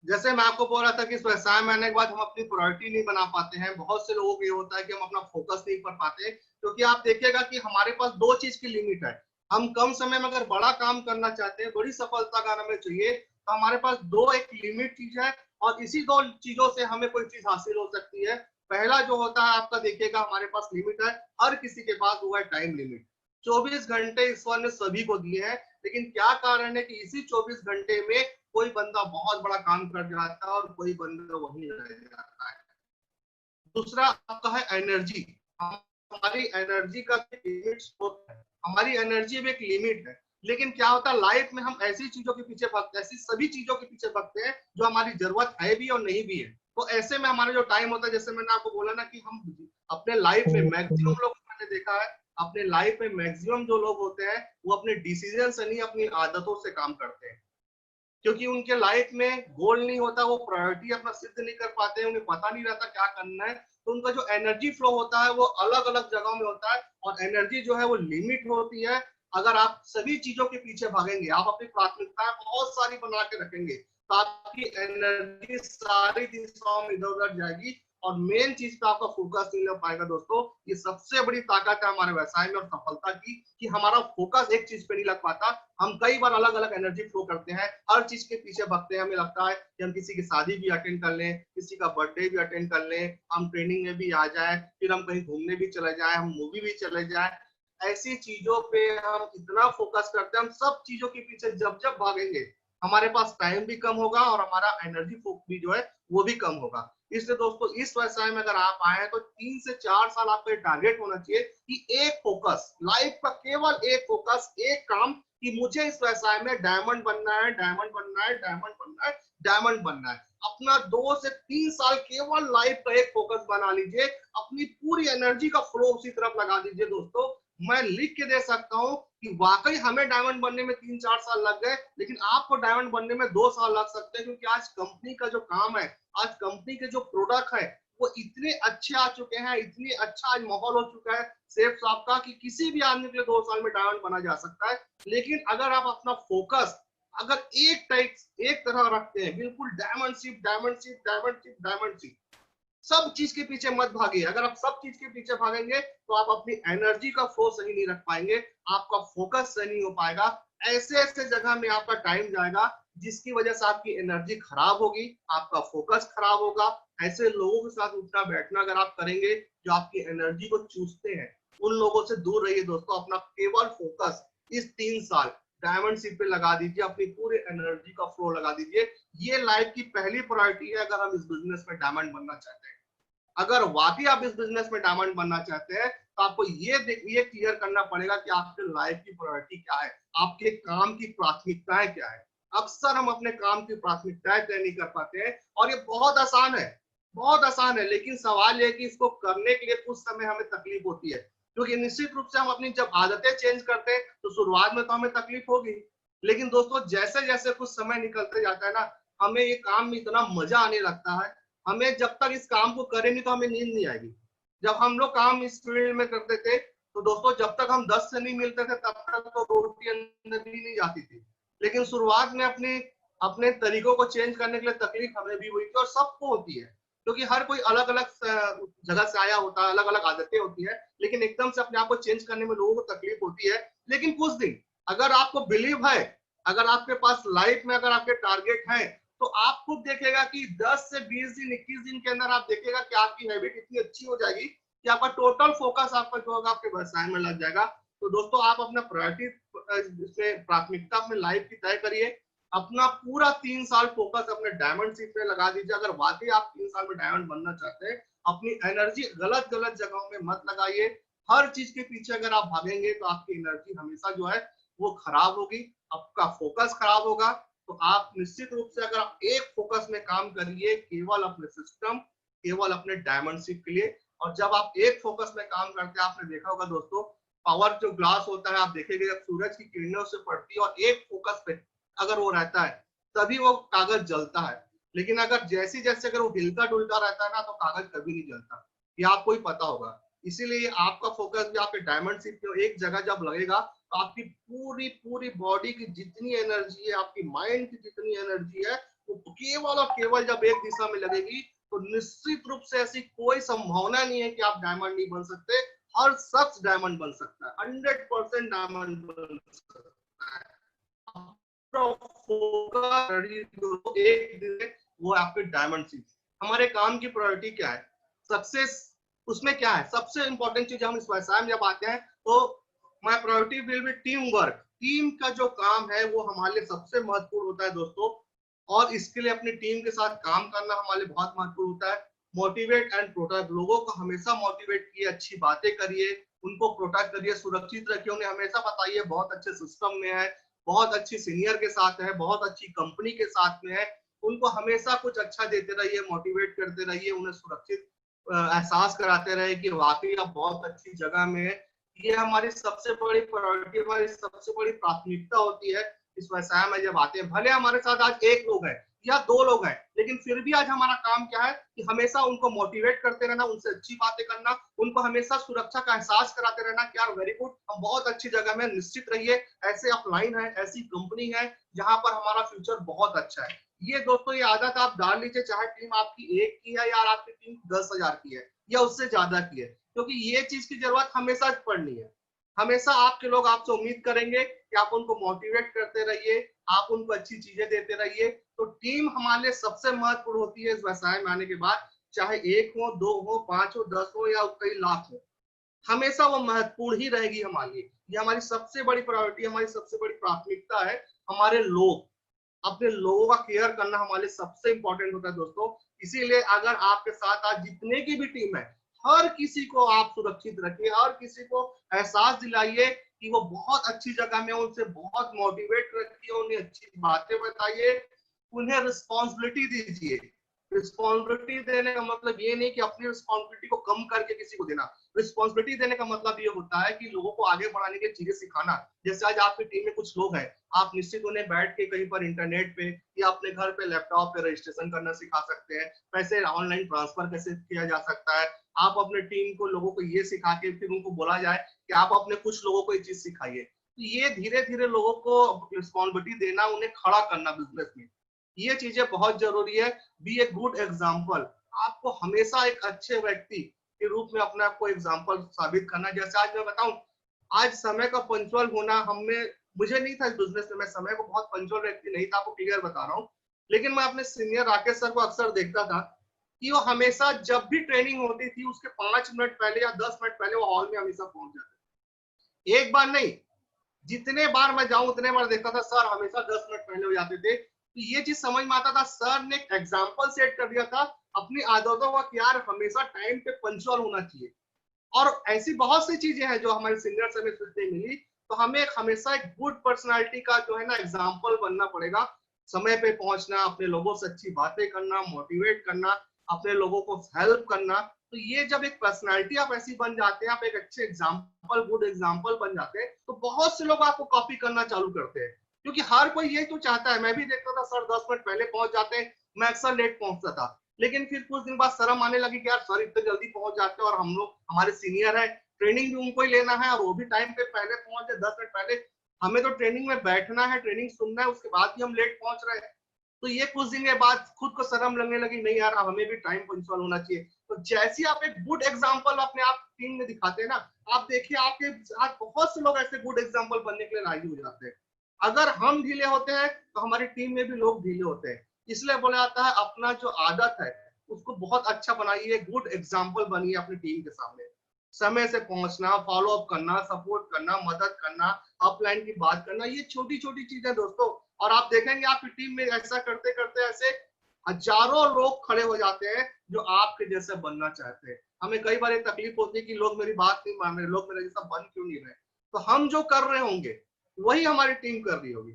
जैसे मैं आपको बोल रहा था कि इस व्यवसाय में आने के बाद हम अपनी प्रायोरिटी नहीं बना पाते हैं। बहुत से लोगों को ये होता है कि हम अपना फोकस नहीं कर पाते, क्योंकि आप देखिएगा कि हमारे पास दो चीज की लिमिट है। हम कम समय में अगर बड़ा काम करना चाहते हैं, बड़ी सफलता का हमें चाहिए, तो हमारे पास दो एक लिमिट चीज है, और इसी दो चीजों से हमें कोई चीज हासिल हो सकती है। पहला जो होता है आपका, देखिएगा हमारे पास लिमिट है, हर किसी के पास वो है टाइम लिमिट। 24 घंटे ईश्वर ने सभी को दिए हैं, लेकिन क्या कारण है कि इसी 24 घंटे में कोई बंदा बहुत बड़ा काम कर जाता है और कोई बंदा वहीं रह जाता है। दूसरा आपका है एनर्जी। हमारी एनर्जी का लिमिट होता है, हमारी एनर्जी में एक लिमिट है, लेकिन क्या होता है लाइफ में हम ऐसी चीजों के पीछे भागते हैं, ऐसी सभी चीजों के पीछे भागते हैं जो हमारी जरूरत है भी और नहीं भी है। तो ऐसे में हमारा जो टाइम होता है, जैसे मैंने आपको बोला ना कि हम अपने लाइफ में मैक्सिमम लोग मैंने देखा है, अपने लाइफ में मैक्सिमम जो लोग होते हैं वो अपने डिसीजन से नहीं अपनी आदतों से काम करते हैं, क्योंकि उनके लाइफ में गोल नहीं होता, वो प्रायोरिटी अपना सिद्ध नहीं कर पाते हैं, उन्हें पता नहीं रहता क्या करना है। तो उनका जो एनर्जी फ्लो होता है वो अलग अलग जगहों में होता है, और एनर्जी जो है वो लिमिट होती है। अगर आप सभी चीजों के पीछे भागेंगे, आप अपनी प्राथमिकताएं बहुत सारी बना के रखेंगे, तो आपकी एनर्जी सारी दिशाओं में इधर उधर जाएगी और मेन चीज पे आपका फोकस नहीं लग पाएगा। दोस्तों, ये सबसे बड़ी ताकत है हमारे व्यवसाय में और सफलता की, कि हमारा फोकस एक चीज पे नहीं लग पाता। हम कई बार अलग अलग एनर्जी फ्लो करते हैं, हर चीज के पीछे भागते हैं। हमें लगता है कि हम किसी की शादी भी अटेंड कर लें, किसी का बर्थडे भी अटेंड कर लें, हम ट्रेनिंग में भी आ जाए, फिर हम कहीं घूमने भी चले जाए, हम मूवी भी चले जाए। ऐसी चीजों पे हम इतना फोकस करते हैं, हम सब चीजों के पीछे जब जब भागेंगे, हमारे पास टाइम भी कम होगा और हमारा एनर्जी भी जो है वो भी कम होगा। इसलिए दोस्तों, इस व्यवसाय में अगर आप आए तो 3 से 4 साल आपका टारगेट होना चाहिए कि एक फोकस, लाइफ का केवल एक फोकस, एक काम, कि मुझे इस व्यवसाय में डायमंड बनना है, डायमंड बनना है, डायमंड बनना है, डायमंड बनना है। अपना 2 से 3 साल केवल लाइफ का एक फोकस बना लीजिए, अपनी पूरी एनर्जी का फ्लो उसी तरफ लगा दीजिए। दोस्तों, मैं लिख के दे सकता हूं कि वाकई हमें डायमंड बनने में 3-4 साल लग गए, लेकिन आपको डायमंड बनने में 2 साल लग सकते हैं, क्योंकि आज कंपनी का जो काम है, आज कंपनी के जो प्रोडक्ट है वो इतने अच्छे आ चुके हैं, इतनी अच्छा आज माहौल हो चुका है सेफ शॉप का, कि किसी भी आदमी के लिए 2 साल में डायमंड बना जा सकता है। लेकिन अगर आप अपना फोकस अगर एक तरह रखते हैं, बिल्कुल diamond ship, diamond ship, diamond ship, diamond ship, सब चीज के पीछे मत भागिए। अगर आप सब चीज के पीछे भागेंगे तो आप अपनी एनर्जी का फ्लो सही नहीं रख पाएंगे, आपका फोकस सही नहीं हो पाएगा। ऐसे ऐसे जगह में आपका टाइम जाएगा जिसकी वजह से आपकी एनर्जी खराब होगी, आपका फोकस खराब होगा। ऐसे लोगों के साथ उठना बैठना अगर आप करेंगे जो आपकी एनर्जी को चूसते हैं, उन लोगों से दूर रहिए। दोस्तों, अपना केवल फोकस इस 3 साल डायमंड शिप पे लगा दीजिए, अपनी पूरी एनर्जी का फ्लो लगा दीजिए। ये लाइफ की पहली प्रायोरिटी है अगर हम इस बिजनेस में डायमंड बनना चाहते हैं। अगर वाकई आप इस बिजनेस में डायमंड बनना चाहते हैं तो आपको ये क्लियर करना पड़ेगा कि आपके लाइफ की प्रायोरिटी क्या है, आपके काम की प्राथमिकताएं क्या है। अक्सर हम अपने काम की प्राथमिकताएं तय नहीं कर पाते हैं, और ये बहुत आसान है, बहुत आसान है, लेकिन सवाल यह है कि इसको करने के लिए कुछ समय हमें तकलीफ होती है, क्योंकि निश्चित रूप से हम अपनी जब आदतें चेंज करते हैं तो शुरुआत में तो हमें तकलीफ होगी, लेकिन दोस्तों जैसे जैसे कुछ समय निकलते जाता है ना, हमें ये काम में इतना मजा आने लगता है। हमें जब तक इस काम को करेंगे तो हमें नींद नहीं आएगी। जब हम लोग काम इस फील्ड में करते थे तो दोस्तों जब तक हम 10 से नहीं मिलते थे तब तक तो रोटी अंदर भी नहीं जाती थी, लेकिन शुरुआत में अपने अपने तरीकों को चेंज करने के लिए तकलीफ हमें भी हुई थी, और सबको होती है, क्योंकि हर कोई अलग अलग जगह से आया होता है, अलग अलग आदतें होती है, लेकिन एकदम से अपने आप को चेंज करने में लोगों को तकलीफ होती है। लेकिन कुछ दिन अगर आपको बिलीव है, अगर आपके पास लाइफ में अगर आपके टारगेट है, तो आप खुद देखेगा कि 10 से 20 दिन 21 दिन के अंदर आप देखेगा कि आपकी हैबिट इतनी अच्छी हो जाएगी कि आपका टोटल फोकस आपका जो होगा आपके व्यवसाय में लग जाएगा। तो दोस्तों, आप अपना प्रायोरिटी प्राथमिकता अपने लाइफ की तय करिए, अपना पूरा 3 साल फोकस अपने डायमंड शिप में लगा दीजिए। अगर वाकई आप 3 साल में डायमंड बनना चाहते हैं, अपनी एनर्जी गलत गलत जगहों में मत लगाइए। हर चीज के पीछे अगर आप भागेंगे तो आपकी एनर्जी हमेशा जो है वो खराब होगी, आपका फोकस खराब होगा। तो आप निश्चित रूप से अगर आप एक फोकस में काम करिए, केवल अपने सिस्टम, केवल अपने डायमंड शिप के लिए, और जब आप एक फोकस में काम करते हैं, आपने देखा होगा दोस्तों, पावर जो ग्लास होता है, आप देखेंगे जब सूरज की किरणों से पड़ती है और एक फोकस पे अगर वो रहता है तभी वो कागज जलता है, लेकिन अगर जैसे जैसे अगर वो हिलता डुलता रहता है ना तो कागज कभी नहीं जलता, ये आपको ही पता होगा। इसीलिए आपका फोकस भी आपके डायमंड शिप पे एक जगह जब लगेगा तो आपकी पूरी पूरी बॉडी की जितनी एनर्जी है, आपकी माइंड की जितनी एनर्जी है, वो केवल और केवल जब एक दिशा में लगेगी तो निश्चित रूप से ऐसी कोई संभावना नहीं है कि आप डायमंड नहीं बन सकते। हर शख्स डायमंड बन सकता है, 100% डायमंड बन सकता है। फोकस एक दिन वो आपके डायमंड शिप। हमारे काम की प्रायोरिटी क्या है? सक्सेस उसमें क्या है, सबसे इंपॉर्टेंट चीज हम इस व्यवसाय में जब आते हैं तो my priority will be team work. Team का जो काम है वो हमारे लिए सबसे महत्वपूर्ण होता है दोस्तों, और इसके लिए अपनी टीम के साथ काम करना हमारे लिए बहुत महत्वपूर्ण होता है। मोटिवेट एंड प्रोटेक्ट, लोगों को हमेशा मोटिवेट किए, अच्छी बातें करिए, उनको प्रोटेक्ट करिए, सुरक्षित रखिए, उन्हें हमेशा बताइए बहुत अच्छे सिस्टम में है, बहुत अच्छी सीनियर के साथ है, बहुत अच्छी कंपनी के साथ में है। उनको हमेशा कुछ अच्छा देते रहिए, मोटिवेट करते रहिए, उन्हें सुरक्षित एहसास कराते रहे कि वाकई आप बहुत अच्छी जगह में है। ये हमारी सबसे बड़ी प्रायोरिटी, हमारी सबसे बड़ी प्राथमिकता होती है इस व्यवसाय में जब आते हैं। भले हमारे साथ आज एक लोग है या दो लोग हैं, लेकिन फिर भी आज हमारा काम क्या है कि हमेशा उनको मोटिवेट करते रहना, उनसे अच्छी बातें करना, उनको हमेशा सुरक्षा का एहसास कराते रहना कि यार वेरी गुड, हम बहुत अच्छी जगह में, निश्चित रहिए, ऐसे अपलाइन है, ऐसी कंपनी है जहां पर हमारा फ्यूचर बहुत अच्छा है। ये दोस्तों, ये आदत आप डाल लीजिए, चाहे टीम आपकी एक की है या आपकी टीम 10,000 की है या उससे ज्यादा की है, क्योंकि ये चीज की जरूरत हमेशा पड़नी है। हमेशा आपके लोग आपसे उम्मीद करेंगे कि आप उनको मोटिवेट करते रहिए, आप उनको अच्छी चीजें देते रहिए। तो टीम हमारे लिए सबसे महत्वपूर्ण होती है इस व्यवसाय में आने के बाद, चाहे एक हो, दो हो, पांच हो, 10 हो या कई लाख हो, हमेशा वो महत्वपूर्ण ही रहेगी हमारे लिए। ये हमारी सबसे बड़ी प्रायोरिटी, हमारी सबसे बड़ी प्राथमिकता है। हमारे लोग, अपने लोगों का केयर करना हमारे लिए सबसे इंपॉर्टेंट होता है दोस्तों। इसीलिए अगर आपके साथ आज जितने की भी टीम है, हर किसी को आप सुरक्षित रखिए, हर किसी को एहसास दिलाइए कि वो बहुत अच्छी जगह में, उनसे बहुत मोटिवेट रखिए, उन्हें अच्छी बातें बताइए, उन्हें रिस्पॉन्सिबिलिटी दीजिए। रिस्पॉन्सिबिलिटी देने का मतलब ये नहीं कि अपनी रिस्पॉन्सिबिलिटी को कम करके किसी को देना। रिस्पॉन्सिबिलिटी देने का मतलब ये होता है कि लोगों को आगे बढ़ाने की चीजें सिखाना। जैसे आज आपकी टीम में कुछ लोग हैं, आप निश्चित उन्हें बैठ के कहीं पर इंटरनेट पे या अपने घर पे लैपटॉप पे रजिस्ट्रेशन करना सिखा सकते हैं, पैसे ऑनलाइन ट्रांसफर कैसे किया जा सकता है। आप अपने टीम को, लोगों को ये सिखा के फिर उनको बोला जाए कि आप अपने कुछ लोगों को ये चीज सिखाइए। तो ये धीरे धीरे लोगों को रिस्पॉन्सिबिलिटी देना, उन्हें खड़ा करना बिजनेस में, ये चीजें बहुत जरूरी है। बी ए गुड एग्जाम्पल, आपको हमेशा एक अच्छे व्यक्ति के रूप में अपने आप को एग्जाम्पल साबित करना। जैसे आज मैं बताऊं, आज समय का पंचुअल होना हमें, मुझे नहीं था इस बिजनेस में, मैं समय को बहुत पंचुअल व्यक्ति नहीं था, आपको क्लियर बता रहा हूँ। लेकिन मैं अपने सीनियर राकेश सर को अक्सर देखता था कि वो हमेशा जब भी ट्रेनिंग होती थी उसके 5 मिनट पहले या 10 मिनट पहले वो हॉल में हमेशा पहुंच जाते। एक बार नहीं, जितने बार मैं जाऊं उतने बार देखता था सर हमेशा 10 मिनट पहले हो जाते थे। तो ये चीज समझ में आता था, सर ने एक एग्जाम्पल सेट कर दिया था अपनी आदतों का कि यार हमेशा टाइम पे पंचुअल होना चाहिए। और ऐसी बहुत सी चीजें हैं जो हमारे सीनियर से हमें सीखने मिली। तो हमें हमेशा एक गुड पर्सनालिटी का जो है ना एग्जाम्पल बनना पड़ेगा। समय पे पहुंचना, अपने लोगों से अच्छी बातें करना, मोटिवेट करना, अपने लोगों को हेल्प करना। तो ये जब एक पर्सनालिटी आप ऐसी बन जाते हैं, आप एक अच्छे एग्जाम्पल, गुड एग्जाम्पल बन जाते हैं, तो बहुत से लोग आपको कॉपी करना चालू करते हैं। क्योंकि हर कोई ये तो चाहता है, मैं भी देखता था सर 10 मिनट पहले पहुंच जाते हैं, मैं अक्सर लेट पहुंचता था। लेकिन फिर कुछ दिन बाद शर्म आने लगी कि यार सर इतने जल्दी पहुंच जाते हैं और हम लोग, हमारे सीनियर है, ट्रेनिंग भी उनको ही लेना है और वो भी टाइम पे पहले पहुंचे, 10 मिनट पहले। हमें तो ट्रेनिंग में बैठना है, ट्रेनिंग सुनना है, उसके बाद भी हम लेट पहुंच रहे हैं। तो ये कुछ दिन के बाद खुद को शर्म लगने लगी, नहीं यार हमें भी टाइम पंक्चुअल होना चाहिए। तो जैसे आप एक गुड एग्जाम्पल अपने आप टीम में दिखाते हैं ना, आप देखिए आपके साथ बहुत से लोग ऐसे गुड एग्जाम्पल बनने के लिए राजी हो जाते हैं। अगर हम ढीले होते हैं तो हमारी टीम में भी लोग ढीले होते हैं। इसलिए बोला जाता है अपना जो आदत है उसको बहुत अच्छा बनाइए, गुड एग्जाम्पल बनिए अपनी टीम के सामने। समय से पहुंचना, फॉलो अप करना, सपोर्ट करना, मदद करना, अपलाइन की बात करना, ये छोटी छोटी चीजें दोस्तों। और आप देखेंगे आपकी टीम में ऐसा करते करते ऐसे हजारों लोग खड़े हो जाते हैं जो आपके जैसे बनना चाहते हैं। हमें कई बार तकलीफ होती है कि लोग मेरी बात नहीं मान रहे, लोग मेरे जैसा बन क्यों नहीं रहे। तो हम जो कर रहे होंगे वही हमारी टीम कर रही होगी।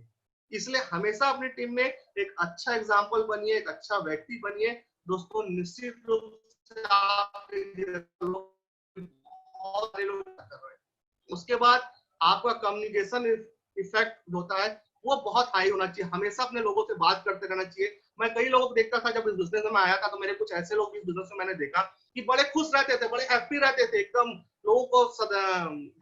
इसलिए हमेशा अपनी टीम में एक अच्छा एग्जाम्पल बनिए, एक अच्छा व्यक्ति बनिए दोस्तों। निश्चित रूप से आपके लोग, बहुत सारे लोग कर रहे हैं। उसके बाद आपका कम्युनिकेशन इफेक्ट होता है, वो बहुत हाई होना चाहिए। हमेशा अपने लोगों से बात करते रहना चाहिए। मैं कई लोगों को देखता था जब इस बिजनेस में आया था, तो मेरे कुछ ऐसे लोग इस बिजनेस में मैंने देखा कि बड़े खुश रहते थे, बड़े हैप्पी रहते थे, एकदम लोगों को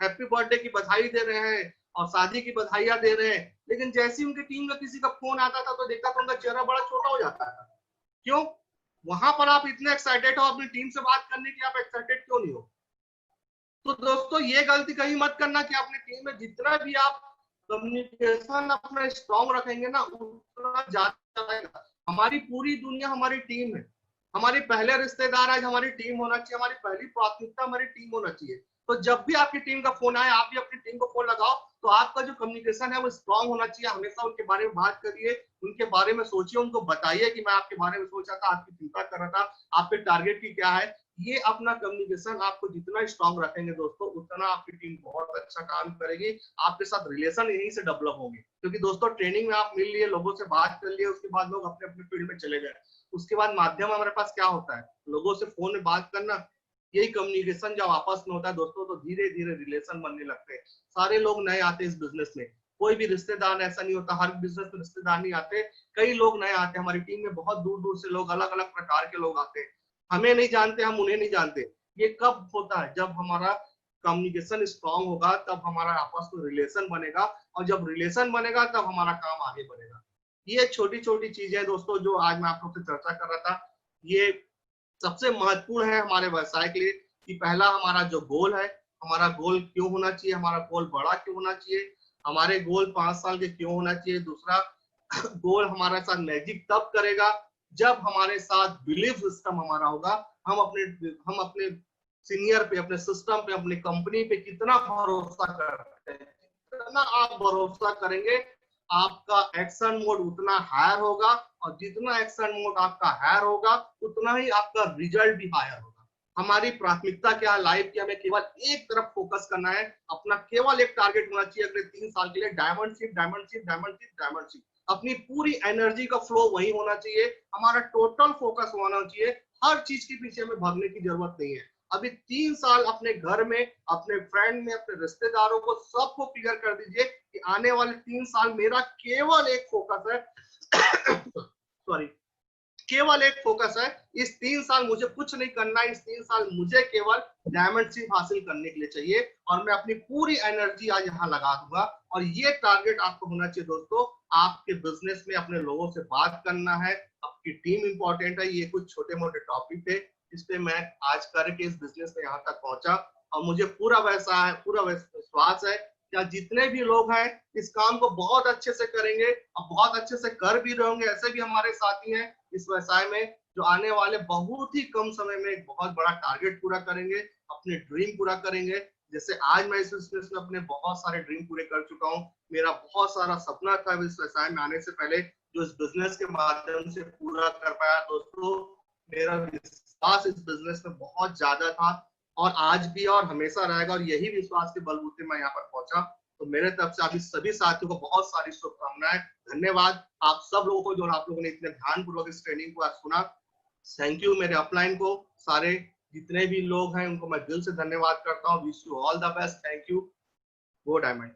हैप्पी बर्थडे की बधाई दे रहे हैं और शादी की बधाइयां दे रहे हैं। लेकिन जैसे ही उनकी टीम में किसी का फोन आता था तो देखता था उनका चेहरा बड़ा छोटा हो जाता था। क्यों? वहां पर आप इतने एक्साइटेड हो अपनी टीम से बात करने की, आप एक्साइटेड क्यों नहीं हो? तो दोस्तों ये गलती कहीं मत करना कि अपनी टीम में जितना भी आप कम्युनिकेशन अपना स्ट्रॉन्ग रखेंगे ना, उतना ज्यादा चलेगा। हमारी पूरी दुनिया हमारी टीम है। हमारी पहले रिश्तेदार आज हमारी टीम होना चाहिए, हमारी पहली प्राथमिकता हमारी टीम होना चाहिए। तो जब भी आपकी टीम का फोन आए, आप भी अपनी टीम को फोन लगाओ, तो आपका जो कम्युनिकेशन है वो स्ट्रांग होना चाहिए। हमेशा उनके बारे में बात करिए, उनके बारे में सोचिए, उनको बताइए कि मैं आपके बारे में सोचा था, आपकी चिंता कर रहा था, आपके टारगेट की क्या है। ये अपना कम्युनिकेशन आपको जितना स्ट्रांग रखेंगे दोस्तों, उतना आपकी टीम बहुत अच्छा काम करेगी, आपके साथ रिलेशन यहीं से डेवलप होंगे। क्योंकि दोस्तों ट्रेनिंग में आप मिल लिए, लोगों से बात कर लिए, उसके बाद लोग अपने अपने फील्ड में चले गए, उसके बाद माध्यम हमारे पास क्या होता है, लोगों से फोन में बात करना। यही कम्युनिकेशन जब आपस में होता है दोस्तों, तो धीरे धीरे रिलेशन बनने लगते हैं। सारे लोग नए आते हैं इस बिजनेस में, कोई भी रिश्तेदार ऐसा नहीं होता, हर बिजनेस में रिश्तेदार नहीं आते, कई लोग नए आते हैं। हमारी टीम में बहुत दूर दूर से लोग, अलग अलग प्रकार के लोग आते हैं, हमें नहीं जानते, हम उन्हें नहीं जानते। ये कब होता है? जब हमारा कम्युनिकेशन स्ट्रांग होगा, तब हमारा आपस में रिलेशन बनेगा, और जब रिलेशन बनेगा तब हमारा काम आगे बढ़ेगा। ये छोटी छोटी चीजें दोस्तों जो आज मैं आप लोग से चर्चा कर रहा था, ये सबसे महत्वपूर्ण है हमारे व्यवसाय के लिए। कि पहला हमारा जो गोल है, हमारा गोल क्यों होना चाहिए, हमारा गोल बड़ा क्यों होना चाहिए, हमारे गोल 5 साल के क्यों होना चाहिए। दूसरा, गोल हमारे साथ मैजिक तब करेगा जब हमारे साथ बिलीफ सिस्टम हमारा होगा। हम अपने सीनियर पे, अपने सिस्टम पे, अपनी कंपनी पे कितना भरोसा करते हैं, जितना आप भरोसा करेंगे आपका एक्शन मोड उतना हायर होगा, और जितना एक्शन मोड आपका हायर होगा उतना ही आपका रिजल्ट भी हायर होगा। हमारी प्राथमिकता क्या है लाइफ की? हमें केवल एक तरफ फोकस करना है, अपना केवल एक टारगेट होना चाहिए अगले 3 साल के लिए, डायमंडशिप, डायमंडशिप, डायमंडशिप, डायमंडशिप। अपनी पूरी एनर्जी का फ्लो वही होना चाहिए, हमारा टोटल फोकस होना चाहिए। हर चीज के पीछे हमें भागने की जरूरत नहीं है। अभी 3 साल अपने घर में, अपने फ्रेंड में, अपने रिश्तेदारों को सबको क्लियर कर दीजिए कि आने वाले 3 साल मेरा केवल एक फोकस है सॉरी, केवल एक फोकस है। इस 3 साल मुझे कुछ नहीं करना है, इस 3 साल मुझे केवल डायमंडशिप हासिल करने के लिए चाहिए, और मैं अपनी पूरी एनर्जी आज यहाँ लगा दूंगा। और ये टारगेट आपको होना चाहिए दोस्तों। आपके बिजनेस में अपने लोगों से बात करना है, आपकी टीम इंपॉर्टेंट है। ये कुछ छोटे मोटे टॉपिक थे जिस पे मैं आज करके इस बिजनेस में यहाँ तक पहुंचा, और मुझे पूरा विश्वास है कि जितने भी लोग हैं इस काम को बहुत अच्छे से करेंगे, और बहुत अच्छे से कर भी रहे होंगे। ऐसे भी हमारे साथी हैं इस व्यवसाय में जो आने वाले बहुत ही कम समय में एक बहुत बड़ा टारगेट पूरा करेंगे, अपने ड्रीम पूरा करेंगे। जैसे आज मैं इस बिजनेस में अपने बहुत सारे ड्रीम पूरे कर चुका हूँ। मेरा बहुत सारा सपना था इस व्यवसाय में आने से पहले, जो इस बिजनेस के माध्यम से पूरा कर पाया दोस्तों। मेरा विश्वास इस बिजनेस में बहुत ज्यादा था, और आज भी और हमेशा रहेगा, और यही विश्वास के बलबूते मैं यहाँ पर पहुंचा। तो मेरे तरफ से आप सभी साथियों को बहुत सारी शुभकामनाएं, धन्यवाद आप सब लोगों को जो आप लोगों ने इतने ध्यानपूर्वक इस ट्रेनिंग को आज सुना। थैंक यू मेरे अपलाइन को, सारे जितने भी लोग हैं उनको मैं दिल से धन्यवाद करता हूँ। Wish you all the best. Thank you. Go diamond.